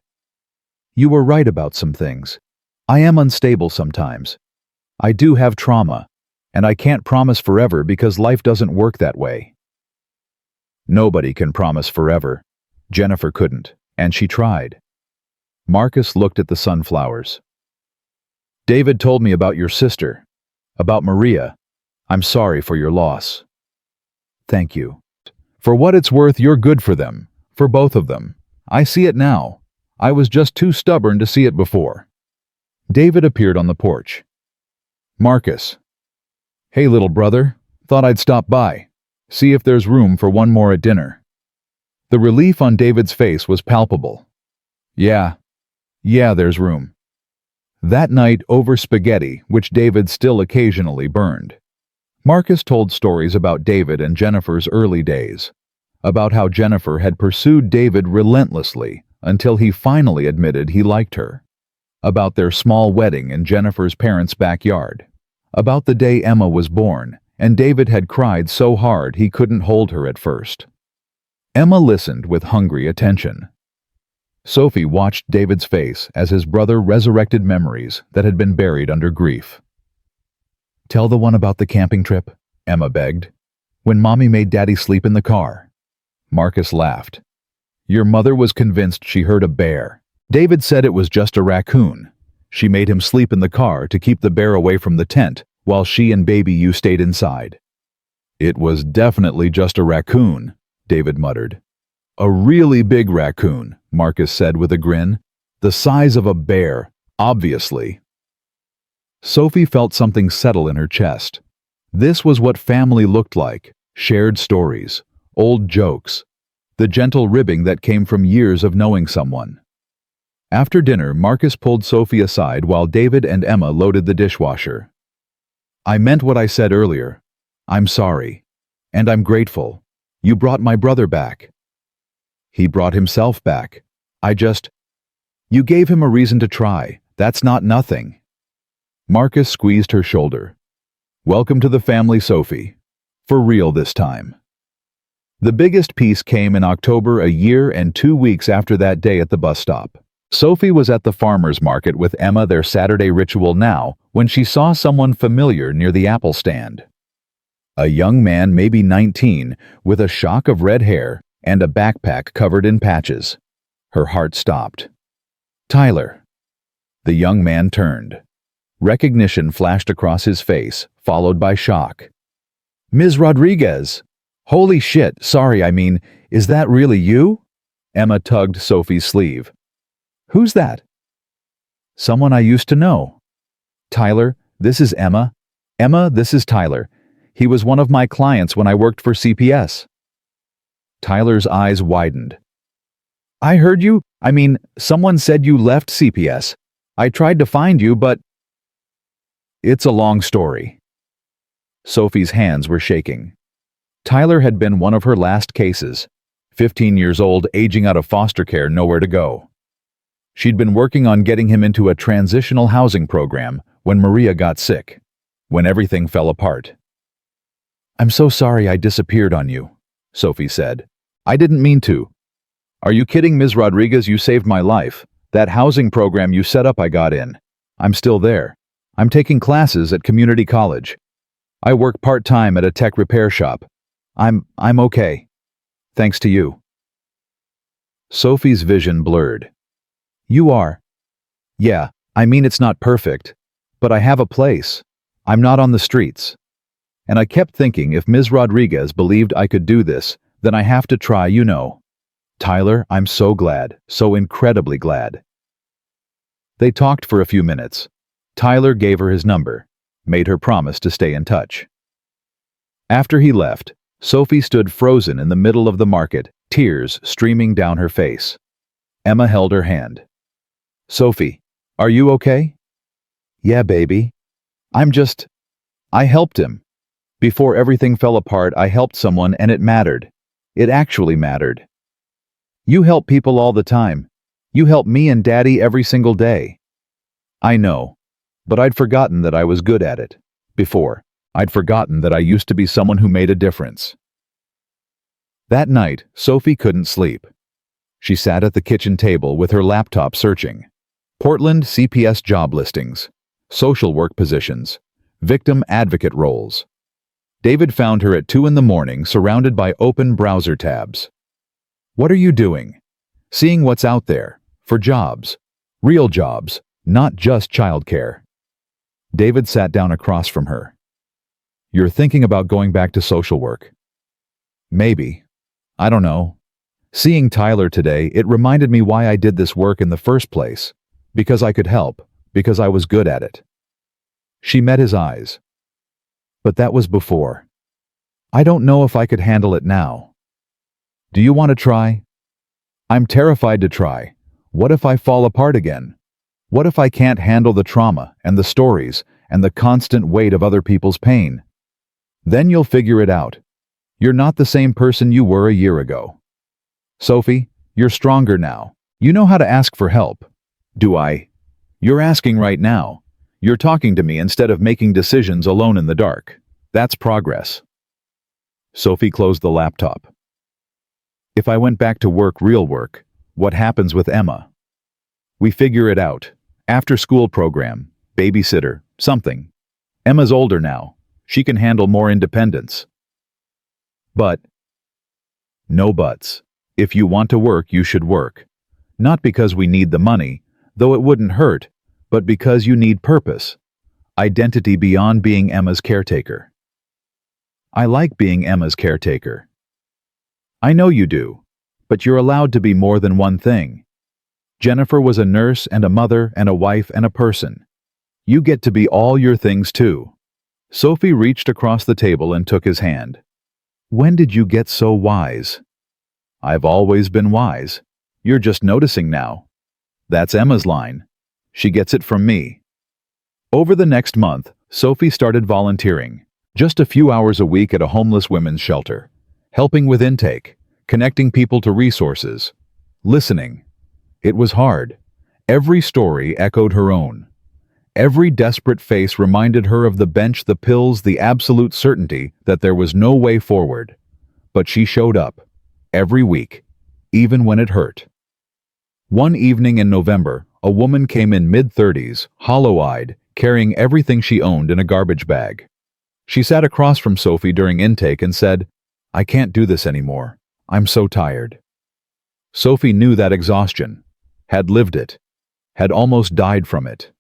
"You were right about some things. I am unstable sometimes. I do have trauma, and I can't promise forever because life doesn't work that way." Nobody can promise forever. Jennifer couldn't, and she tried. Marcus looked at the sunflowers. "David told me about your sister, about Maria. I'm sorry for your loss." "Thank you. For what it's worth, you're good for them, for both of them. I see it now. I was just too stubborn to see it before." David appeared on the porch. "Marcus." "Hey, little brother. Thought I'd stop by. See if there's room for one more at dinner." The relief on David's face was palpable. Yeah, there's room." That night, over spaghetti, which David still occasionally burned, Marcus told stories about David and Jennifer's early days, about how Jennifer had pursued David relentlessly until he finally admitted he liked her, about their small wedding in Jennifer's parents' backyard, about the day Emma was born, and David had cried so hard he couldn't hold her at first. Emma listened with hungry attention. Sophie watched David's face as his brother resurrected memories that had been buried under grief. "Tell the one about the camping trip," Emma begged. "When Mommy made Daddy sleep in the car." Marcus laughed. "Your mother was convinced she heard a bear. David said it was just a raccoon. She made him sleep in the car to keep the bear away from the tent while she and baby you stayed inside." "It was definitely just a raccoon," David muttered. "A really big raccoon," Marcus said with a grin. "The size of a bear, obviously." Sophie felt something settle in her chest. This was what family looked like: shared stories, old jokes, the gentle ribbing that came from years of knowing someone. After dinner, Marcus pulled Sophie aside while David and Emma loaded the dishwasher. "I meant what I said earlier. I'm sorry. And I'm grateful. You brought my brother back." "He brought himself back. You gave him a reason to try. That's not nothing." Marcus squeezed her shoulder. "Welcome to the family, Sophie. For real this time." The biggest piece came in October, a year and 2 weeks after that day at the bus stop. Sophie was at the farmer's market with Emma, their Saturday ritual now, when she saw someone familiar near the apple stand. A young man, maybe 19, with a shock of red hair and a backpack covered in patches. Her heart stopped. Tyler. The young man turned. Recognition flashed across his face, followed by shock. Ms. Rodriguez! Holy shit, sorry, is that really you? Emma tugged Sophie's sleeve. Who's that? Someone I used to know. Tyler, this is Emma. Emma, this is Tyler. He was one of my clients when I worked for CPS. Tyler's eyes widened. I heard you. Someone said you left CPS. I tried to find you, but... It's a long story. Sophie's hands were shaking. Tyler had been one of her last cases. 15 years old, aging out of foster care, nowhere to go. She'd been working on getting him into a transitional housing program when Maria got sick, when everything fell apart. I'm so sorry I disappeared on you, Sophie said. I didn't mean to. Are you kidding, Ms. Rodriguez? You saved my life. That housing program you set up I got in. I'm still there. I'm taking classes at community college. I work part-time at a tech repair shop. I'm okay. Thanks to you. Sophie's vision blurred. You are. Yeah, it's not perfect. But I have a place. I'm not on the streets. And I kept thinking if Ms. Rodriguez believed I could do this, then I have to try, Tyler, I'm so glad, so incredibly glad. They talked for a few minutes. Tyler gave her his number, made her promise to stay in touch. After he left, Sophie stood frozen in the middle of the market, tears streaming down her face. Emma held her hand. Sophie, are you okay? Yeah, baby. I helped him. Before everything fell apart, I helped someone and it mattered. It actually mattered. You help people all the time. You help me and Daddy every single day. I know, but I'd forgotten that I was good at it. Before, I'd forgotten that I used to be someone who made a difference. That night, Sophie couldn't sleep. She sat at the kitchen table with her laptop searching. Portland CPS job listings, social work positions, victim advocate roles. David found her at 2 a.m, surrounded by open browser tabs. What are you doing? Seeing what's out there, for jobs. Real jobs, not just childcare. David sat down across from her. You're thinking about going back to social work. Maybe. I don't know. Seeing Tyler today, it reminded me why I did this work in the first place. Because I could help, because I was good at it. She met his eyes. But that was before. I don't know if I could handle it now. Do you want to try? I'm terrified to try. What if I fall apart again? What if I can't handle the trauma and the stories and the constant weight of other people's pain? Then you'll figure it out. You're not the same person you were a year ago. Sophie, you're stronger now. You know how to ask for help. Do I? You're asking right now. You're talking to me instead of making decisions alone in the dark. That's progress. Sophie closed the laptop. If I went back to work, real work, what happens with Emma? We figure it out. After school program, babysitter, something. Emma's older now. She can handle more independence. But, no buts. If you want to work, you should work. Not because we need the money, though it wouldn't hurt, but because you need purpose. Identity beyond being Emma's caretaker. I like being Emma's caretaker. I know you do, but you're allowed to be more than one thing. Jennifer was a nurse and a mother and a wife and a person. You get to be all your things too. Sophie reached across the table and took his hand. When did you get so wise? I've always been wise. You're just noticing now. That's Emma's line. She gets it from me. Over the next month, Sophie started volunteering, just a few hours a week at a homeless women's shelter, helping with intake, connecting people to resources, listening. It was hard. Every story echoed her own. Every desperate face reminded her of the bench, the pills, the absolute certainty that there was no way forward. But she showed up, every week, even when it hurt. One evening in November, a woman came in mid-30s, hollow-eyed, carrying everything she owned in a garbage bag. She sat across from Sophie during intake and said, "I can't do this anymore. I'm so tired." Sophie knew that exhaustion, had lived it, had almost died from it.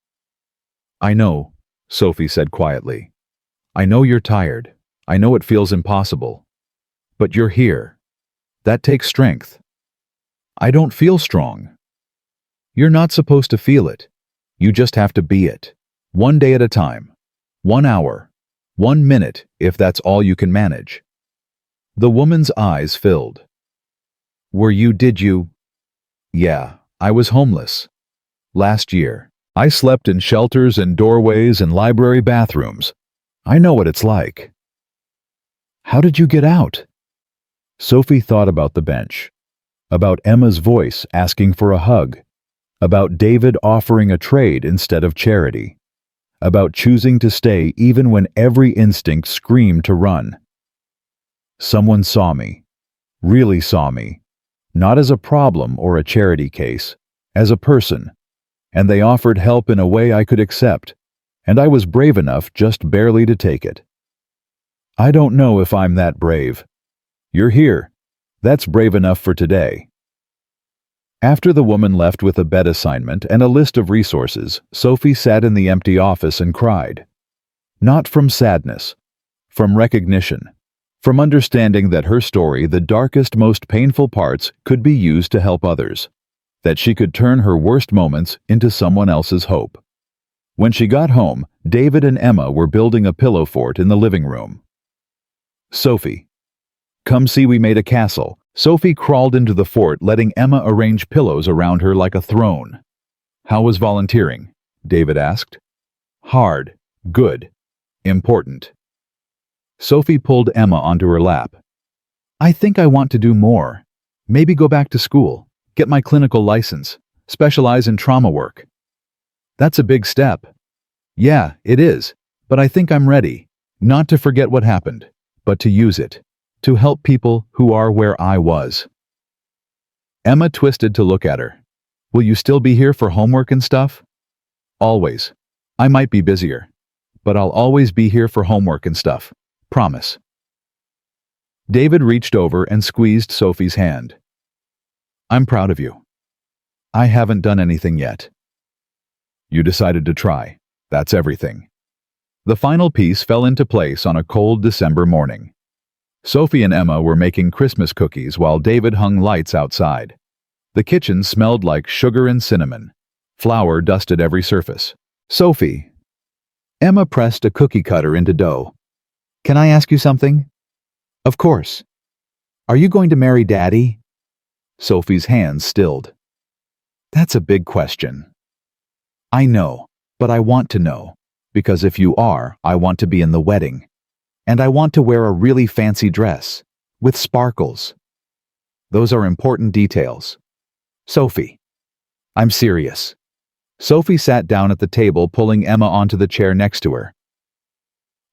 "I know," Sophie said quietly. "I know you're tired. I know it feels impossible. But you're here. That takes strength." "I don't feel strong." "You're not supposed to feel it. You just have to be it. One day at a time. 1 hour. 1 minute, if that's all you can manage." The woman's eyes filled. Did you?" "Yeah, I was homeless. Last year. I slept in shelters and doorways and library bathrooms. I know what it's like." "How did you get out?" Sophie thought about the bench, about Emma's voice asking for a hug, about David offering a trade instead of charity, about choosing to stay even when every instinct screamed to run. "Someone saw me, really saw me, not as a problem or a charity case, as a person, and they offered help in a way I could accept, and I was brave enough just barely to take it. I don't know if I'm that brave. You're here. That's brave enough for today." After the woman left with a bed assignment and a list of resources, Sophie sat in the empty office and cried. Not from sadness, from recognition, from understanding that her story, the darkest, most painful parts, could be used to help others, that she could turn her worst moments into someone else's hope. When she got home, David and Emma were building a pillow fort in the living room. "Sophie, come see, we made a castle." Sophie crawled into the fort, letting Emma arrange pillows around her like a throne. "How was volunteering?" David asked. "Hard, good, important." Sophie pulled Emma onto her lap. "I think I want to do more. Maybe go back to school, get my clinical license, specialize in trauma work." "That's a big step." "Yeah, it is, but I think I'm ready, not to forget what happened, but to use it, to help people who are where I was." Emma twisted to look at her. "Will you still be here for homework and stuff?" "Always. I might be busier, but I'll always be here for homework and stuff. Promise." David reached over and squeezed Sophie's hand. "I'm proud of you. I haven't done anything yet." "You decided to try. That's everything." The final piece fell into place on a cold December morning. Sophie and Emma were making Christmas cookies while David hung lights outside. The kitchen smelled like sugar and cinnamon. Flour dusted every surface. "Sophie." Emma pressed a cookie cutter into dough. "Can I ask you something?" "Of course." "Are you going to marry Daddy?" Sophie's hands stilled. "That's a big question." "I know, but I want to know, because if you are, I want to be in the wedding. And I want to wear a really fancy dress, with sparkles. Those are important details. Sophie." "I'm serious." Sophie sat down at the table, pulling Emma onto the chair next to her.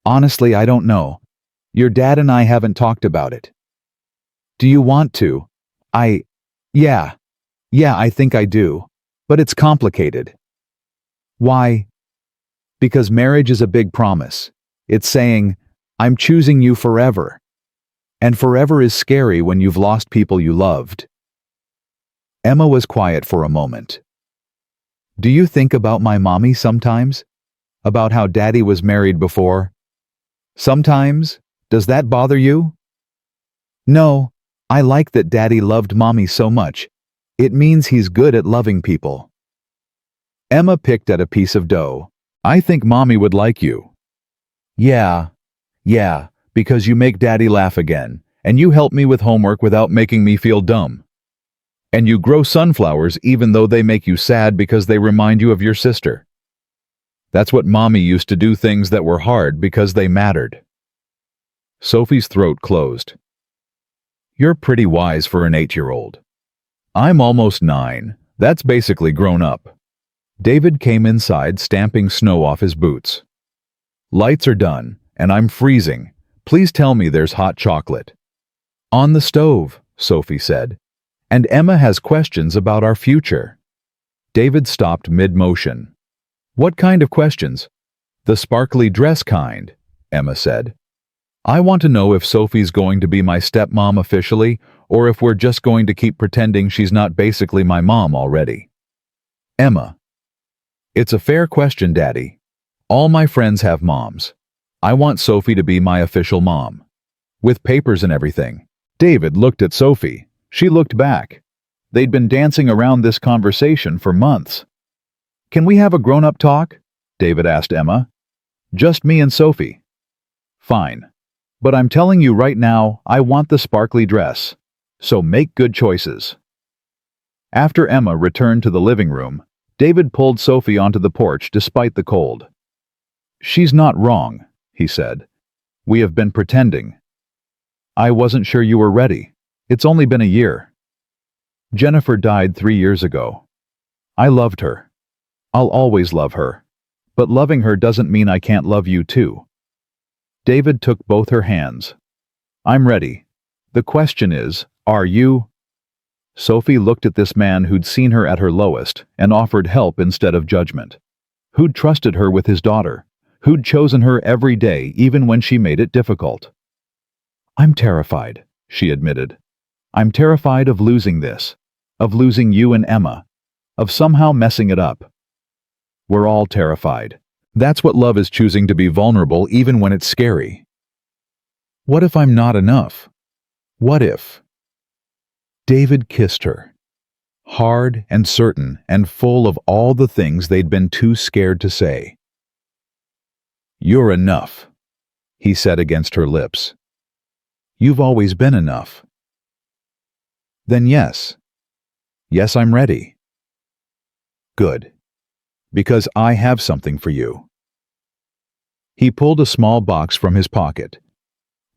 "Honestly, I don't know. Your dad and I haven't talked about it." "Do you want to?" Yeah, I think I do. But it's complicated." "Why?" "Because marriage is a big promise. It's saying, I'm choosing you forever. And forever is scary when you've lost people you loved." Emma was quiet for a moment. "Do you think about my mommy sometimes? About how Daddy was married before?" "Sometimes? Does that bother you?" "No, I like that Daddy loved Mommy so much. It means he's good at loving people." Emma picked at a piece of dough. "I think Mommy would like you." Yeah, because you make Daddy laugh again, and you help me with homework without making me feel dumb. And you grow sunflowers even though they make you sad because they remind you of your sister. That's what Mommy used to do, things that were hard because they mattered." Sophie's throat closed. "You're pretty wise for an 8-year-old. I'm almost 9. That's basically grown up." David came inside, stamping snow off his boots. "Lights are done, and I'm freezing. Please tell me there's hot chocolate." "On the stove," Sophie said. And Emma has questions about our future." David stopped mid-motion. "What kind of questions?" "The sparkly dress kind," Emma said. "I want to know if Sophie's going to be my stepmom officially, or if we're just going to keep pretending she's not basically my mom already." Emma: "It's a fair question, Daddy. All my friends have moms. I want Sophie to be my official mom. With papers and everything." David looked at Sophie. She looked back. They'd been dancing around this conversation for months. "Can we have a grown-up talk?" David asked Emma. "Just me and Sophie." "Fine. But I'm telling you right now, I want the sparkly dress. So make good choices." After Emma returned to the living room, David pulled Sophie onto the porch despite the cold. "She's not wrong," he said. "We have been pretending. I wasn't sure you were ready. It's only been a year. Jennifer died 3 years ago. I loved her. I'll always love her. But loving her doesn't mean I can't love you too." David took both her hands. "I'm ready. The question is, are you?" Sophie looked at this man who'd seen her at her lowest and offered help instead of judgment. Who'd trusted her with his daughter. Who'd chosen her every day even when she made it difficult. "I'm terrified," she admitted. "I'm terrified of losing this. Of losing you and Emma. Of somehow messing it up." We're all terrified. That's what love is, choosing to be vulnerable even when it's scary. What if I'm not enough? What if? David kissed her. Hard and certain and full of all the things they'd been too scared to say. "You're enough," he said against her lips. "You've always been enough." "Then yes. Yes, I'm ready." "Good. Because I have something for you." He pulled a small box from his pocket.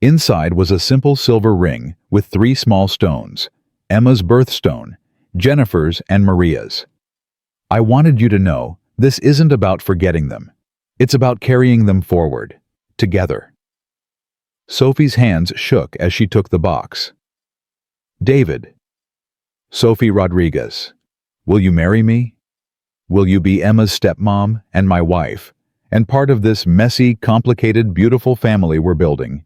Inside was a simple silver ring with 3 small stones, Emma's birthstone, Jennifer's and Maria's. "I wanted you to know this isn't about forgetting them. It's about carrying them forward, together." Sophie's hands shook as she took the box. "David." "Sophie Rodriguez, will you marry me? Will you be Emma's stepmom and my wife, and part of this messy, complicated, beautiful family we're building?"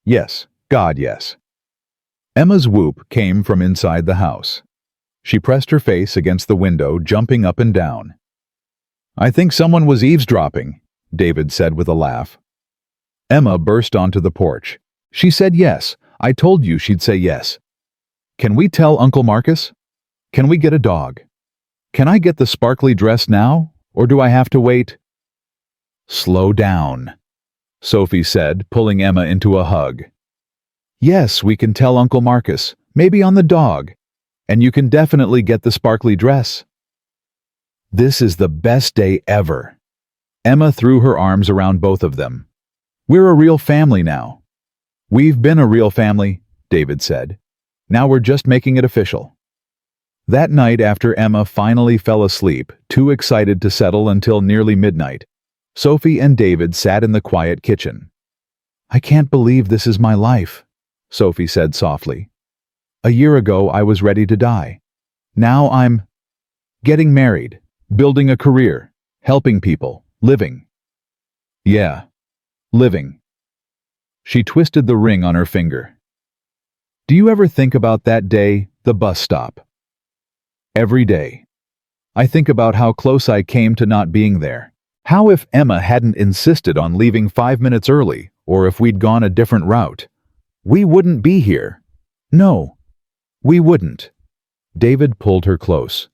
"Yes, God, yes." Emma's whoop came from inside the house. She pressed her face against the window, jumping up and down. "I think someone was eavesdropping," David said with a laugh. Emma burst onto the porch. "She said yes. I told you she'd say yes. Can we tell Uncle Marcus? Can we get a dog? Can I get the sparkly dress now, or do I have to wait?" "Slow down," Sophie said, pulling Emma into a hug. "Yes, we can tell Uncle Marcus, maybe on the dog, and you can definitely get the sparkly dress." "This is the best day ever." Emma threw her arms around both of them. "We're a real family now." "We've been a real family," David said. "Now we're just making it official." That night, after Emma finally fell asleep, too excited to settle until nearly midnight, Sophie and David sat in the quiet kitchen. "I can't believe this is my life," Sophie said softly. "A year ago I was ready to die. Now I'm getting married, building a career, helping people, living." "Yeah, living." She twisted the ring on her finger. "Do you ever think about that day, the bus stop?" "Every day. I think about how close I came to not being there. How if Emma hadn't insisted on leaving 5 minutes early, or if we'd gone a different route, we wouldn't be here. No, we wouldn't." David pulled her close.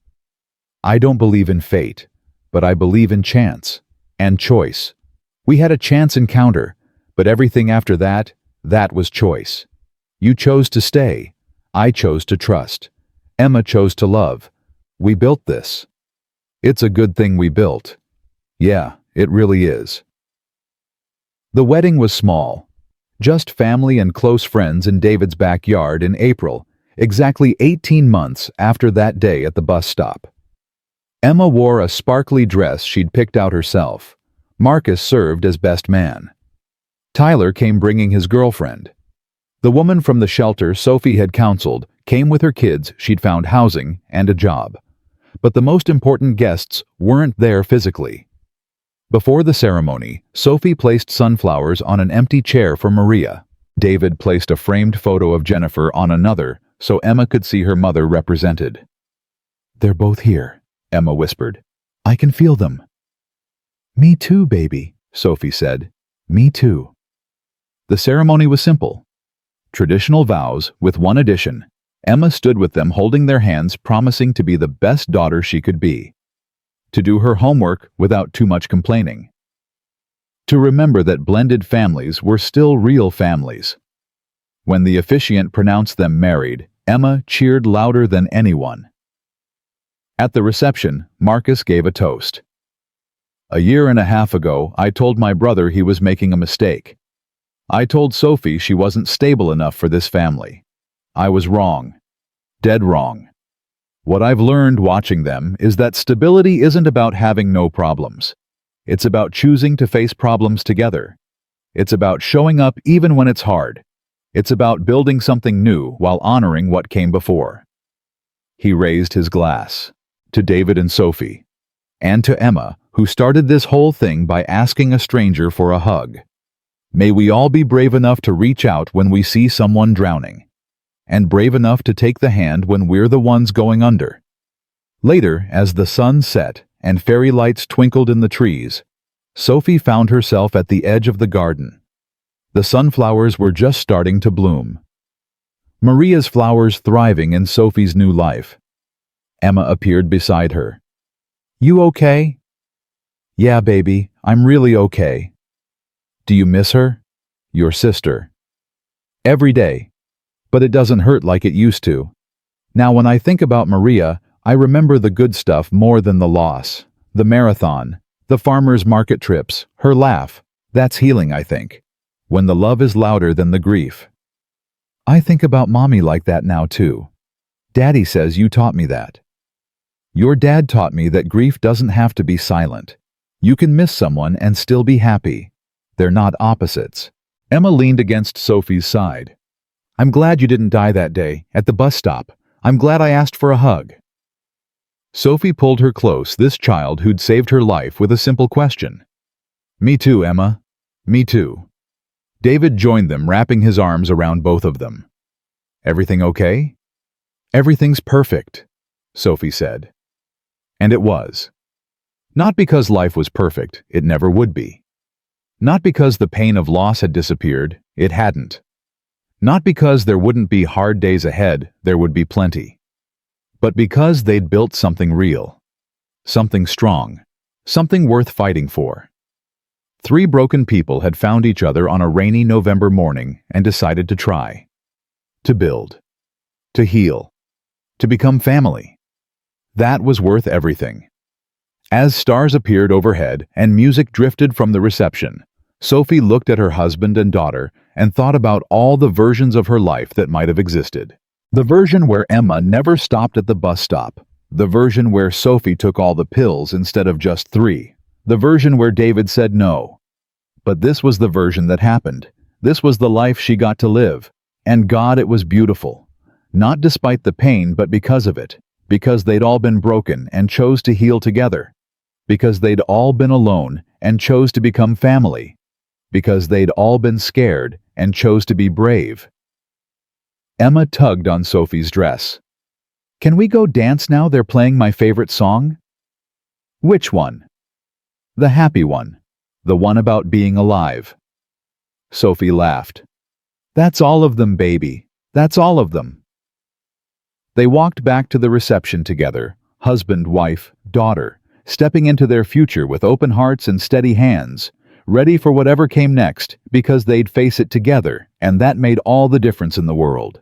"I don't believe in fate, but I believe in chance and choice. We had a chance encounter, but everything after that, that was choice. You chose to stay. I chose to trust. Emma chose to love. We built this. It's a good thing we built. Yeah, it really is." The wedding was small. Just family and close friends in David's backyard in April, exactly 18 months after that day at the bus stop. Emma wore a sparkly dress she'd picked out herself. Marcus served as best man. Tyler came bringing his girlfriend. The woman from the shelter Sophie had counseled came with her kids. She'd found housing and a job. But the most important guests weren't there physically. Before the ceremony, Sophie placed sunflowers on an empty chair for Maria. David placed a framed photo of Jennifer on another so Emma could see her mother represented. "They're both here," Emma whispered. "I can feel them." "Me too, baby," Sophie said. "Me too." The ceremony was simple. Traditional vows with one addition. Emma stood with them holding their hands, promising to be the best daughter she could be. To do her homework without too much complaining. To remember that blended families were still real families. When the officiant pronounced them married, Emma cheered louder than anyone. At the reception, Marcus gave a toast. "A year and a half ago, I told my brother he was making a mistake. I told Sophie she wasn't stable enough for this family. I was wrong. Dead wrong. What I've learned watching them is that stability isn't about having no problems. It's about choosing to face problems together. It's about showing up even when it's hard. It's about building something new while honoring what came before." He raised his glass. To David and Sophie. And to Emma, who started this whole thing by asking a stranger for a hug. May we all be brave enough to reach out when we see someone drowning. And brave enough to take the hand when we're the ones going under. Later, as the sun set and fairy lights twinkled in the trees, Sophie found herself at the edge of the garden. The sunflowers were just starting to bloom. Maria's flowers thriving in Sophie's new life. Emma appeared beside her. "You okay?" "Yeah, baby, I'm really okay." "Do you miss her?" "Your sister." "Every day. But it doesn't hurt like it used to. Now when I think about Maria, I remember the good stuff more than the loss. The marathon, the farmer's market trips, her laugh. That's healing, I think. When the love is louder than the grief." "I think about Mommy like that now too. Daddy says you taught me that." "Your dad taught me that grief doesn't have to be silent. You can miss someone and still be happy. They're not opposites." Emma leaned against Sophie's side. "I'm glad you didn't die that day, at the bus stop. I'm glad I asked for a hug." Sophie pulled her close, this child who'd saved her life, with a simple question. "Me too, Emma. Me too." David joined them, wrapping his arms around both of them. "Everything okay?" "Everything's perfect," Sophie said. And it was. Not because life was perfect, it never would be. Not because the pain of loss had disappeared, it hadn't. Not because there wouldn't be hard days ahead, there would be plenty. But because they'd built something real. Something strong. Something worth fighting for. 3 broken people had found each other on a rainy November morning and decided to try. To build. To heal. To become family. That was worth everything. As stars appeared overhead and music drifted from the reception, Sophie looked at her husband and daughter and thought about all the versions of her life that might have existed. The version where Emma never stopped at the bus stop. The version where Sophie took all the pills instead of just 3. The version where David said no. But this was the version that happened. This was the life she got to live. And God, it was beautiful. Not despite the pain, but because of it. Because they'd all been broken and chose to heal together. Because they'd all been alone and chose to become family. Because they'd all been scared and chose to be brave. Emma tugged on Sophie's dress. "Can we go dance now? They're playing my favorite song." "Which one?" "The happy one. The one about being alive." Sophie laughed. "That's all of them, baby. That's all of them." They walked back to the reception together, husband, wife, daughter, stepping into their future with open hearts and steady hands, ready for whatever came next, because they'd face it together, and that made all the difference in the world.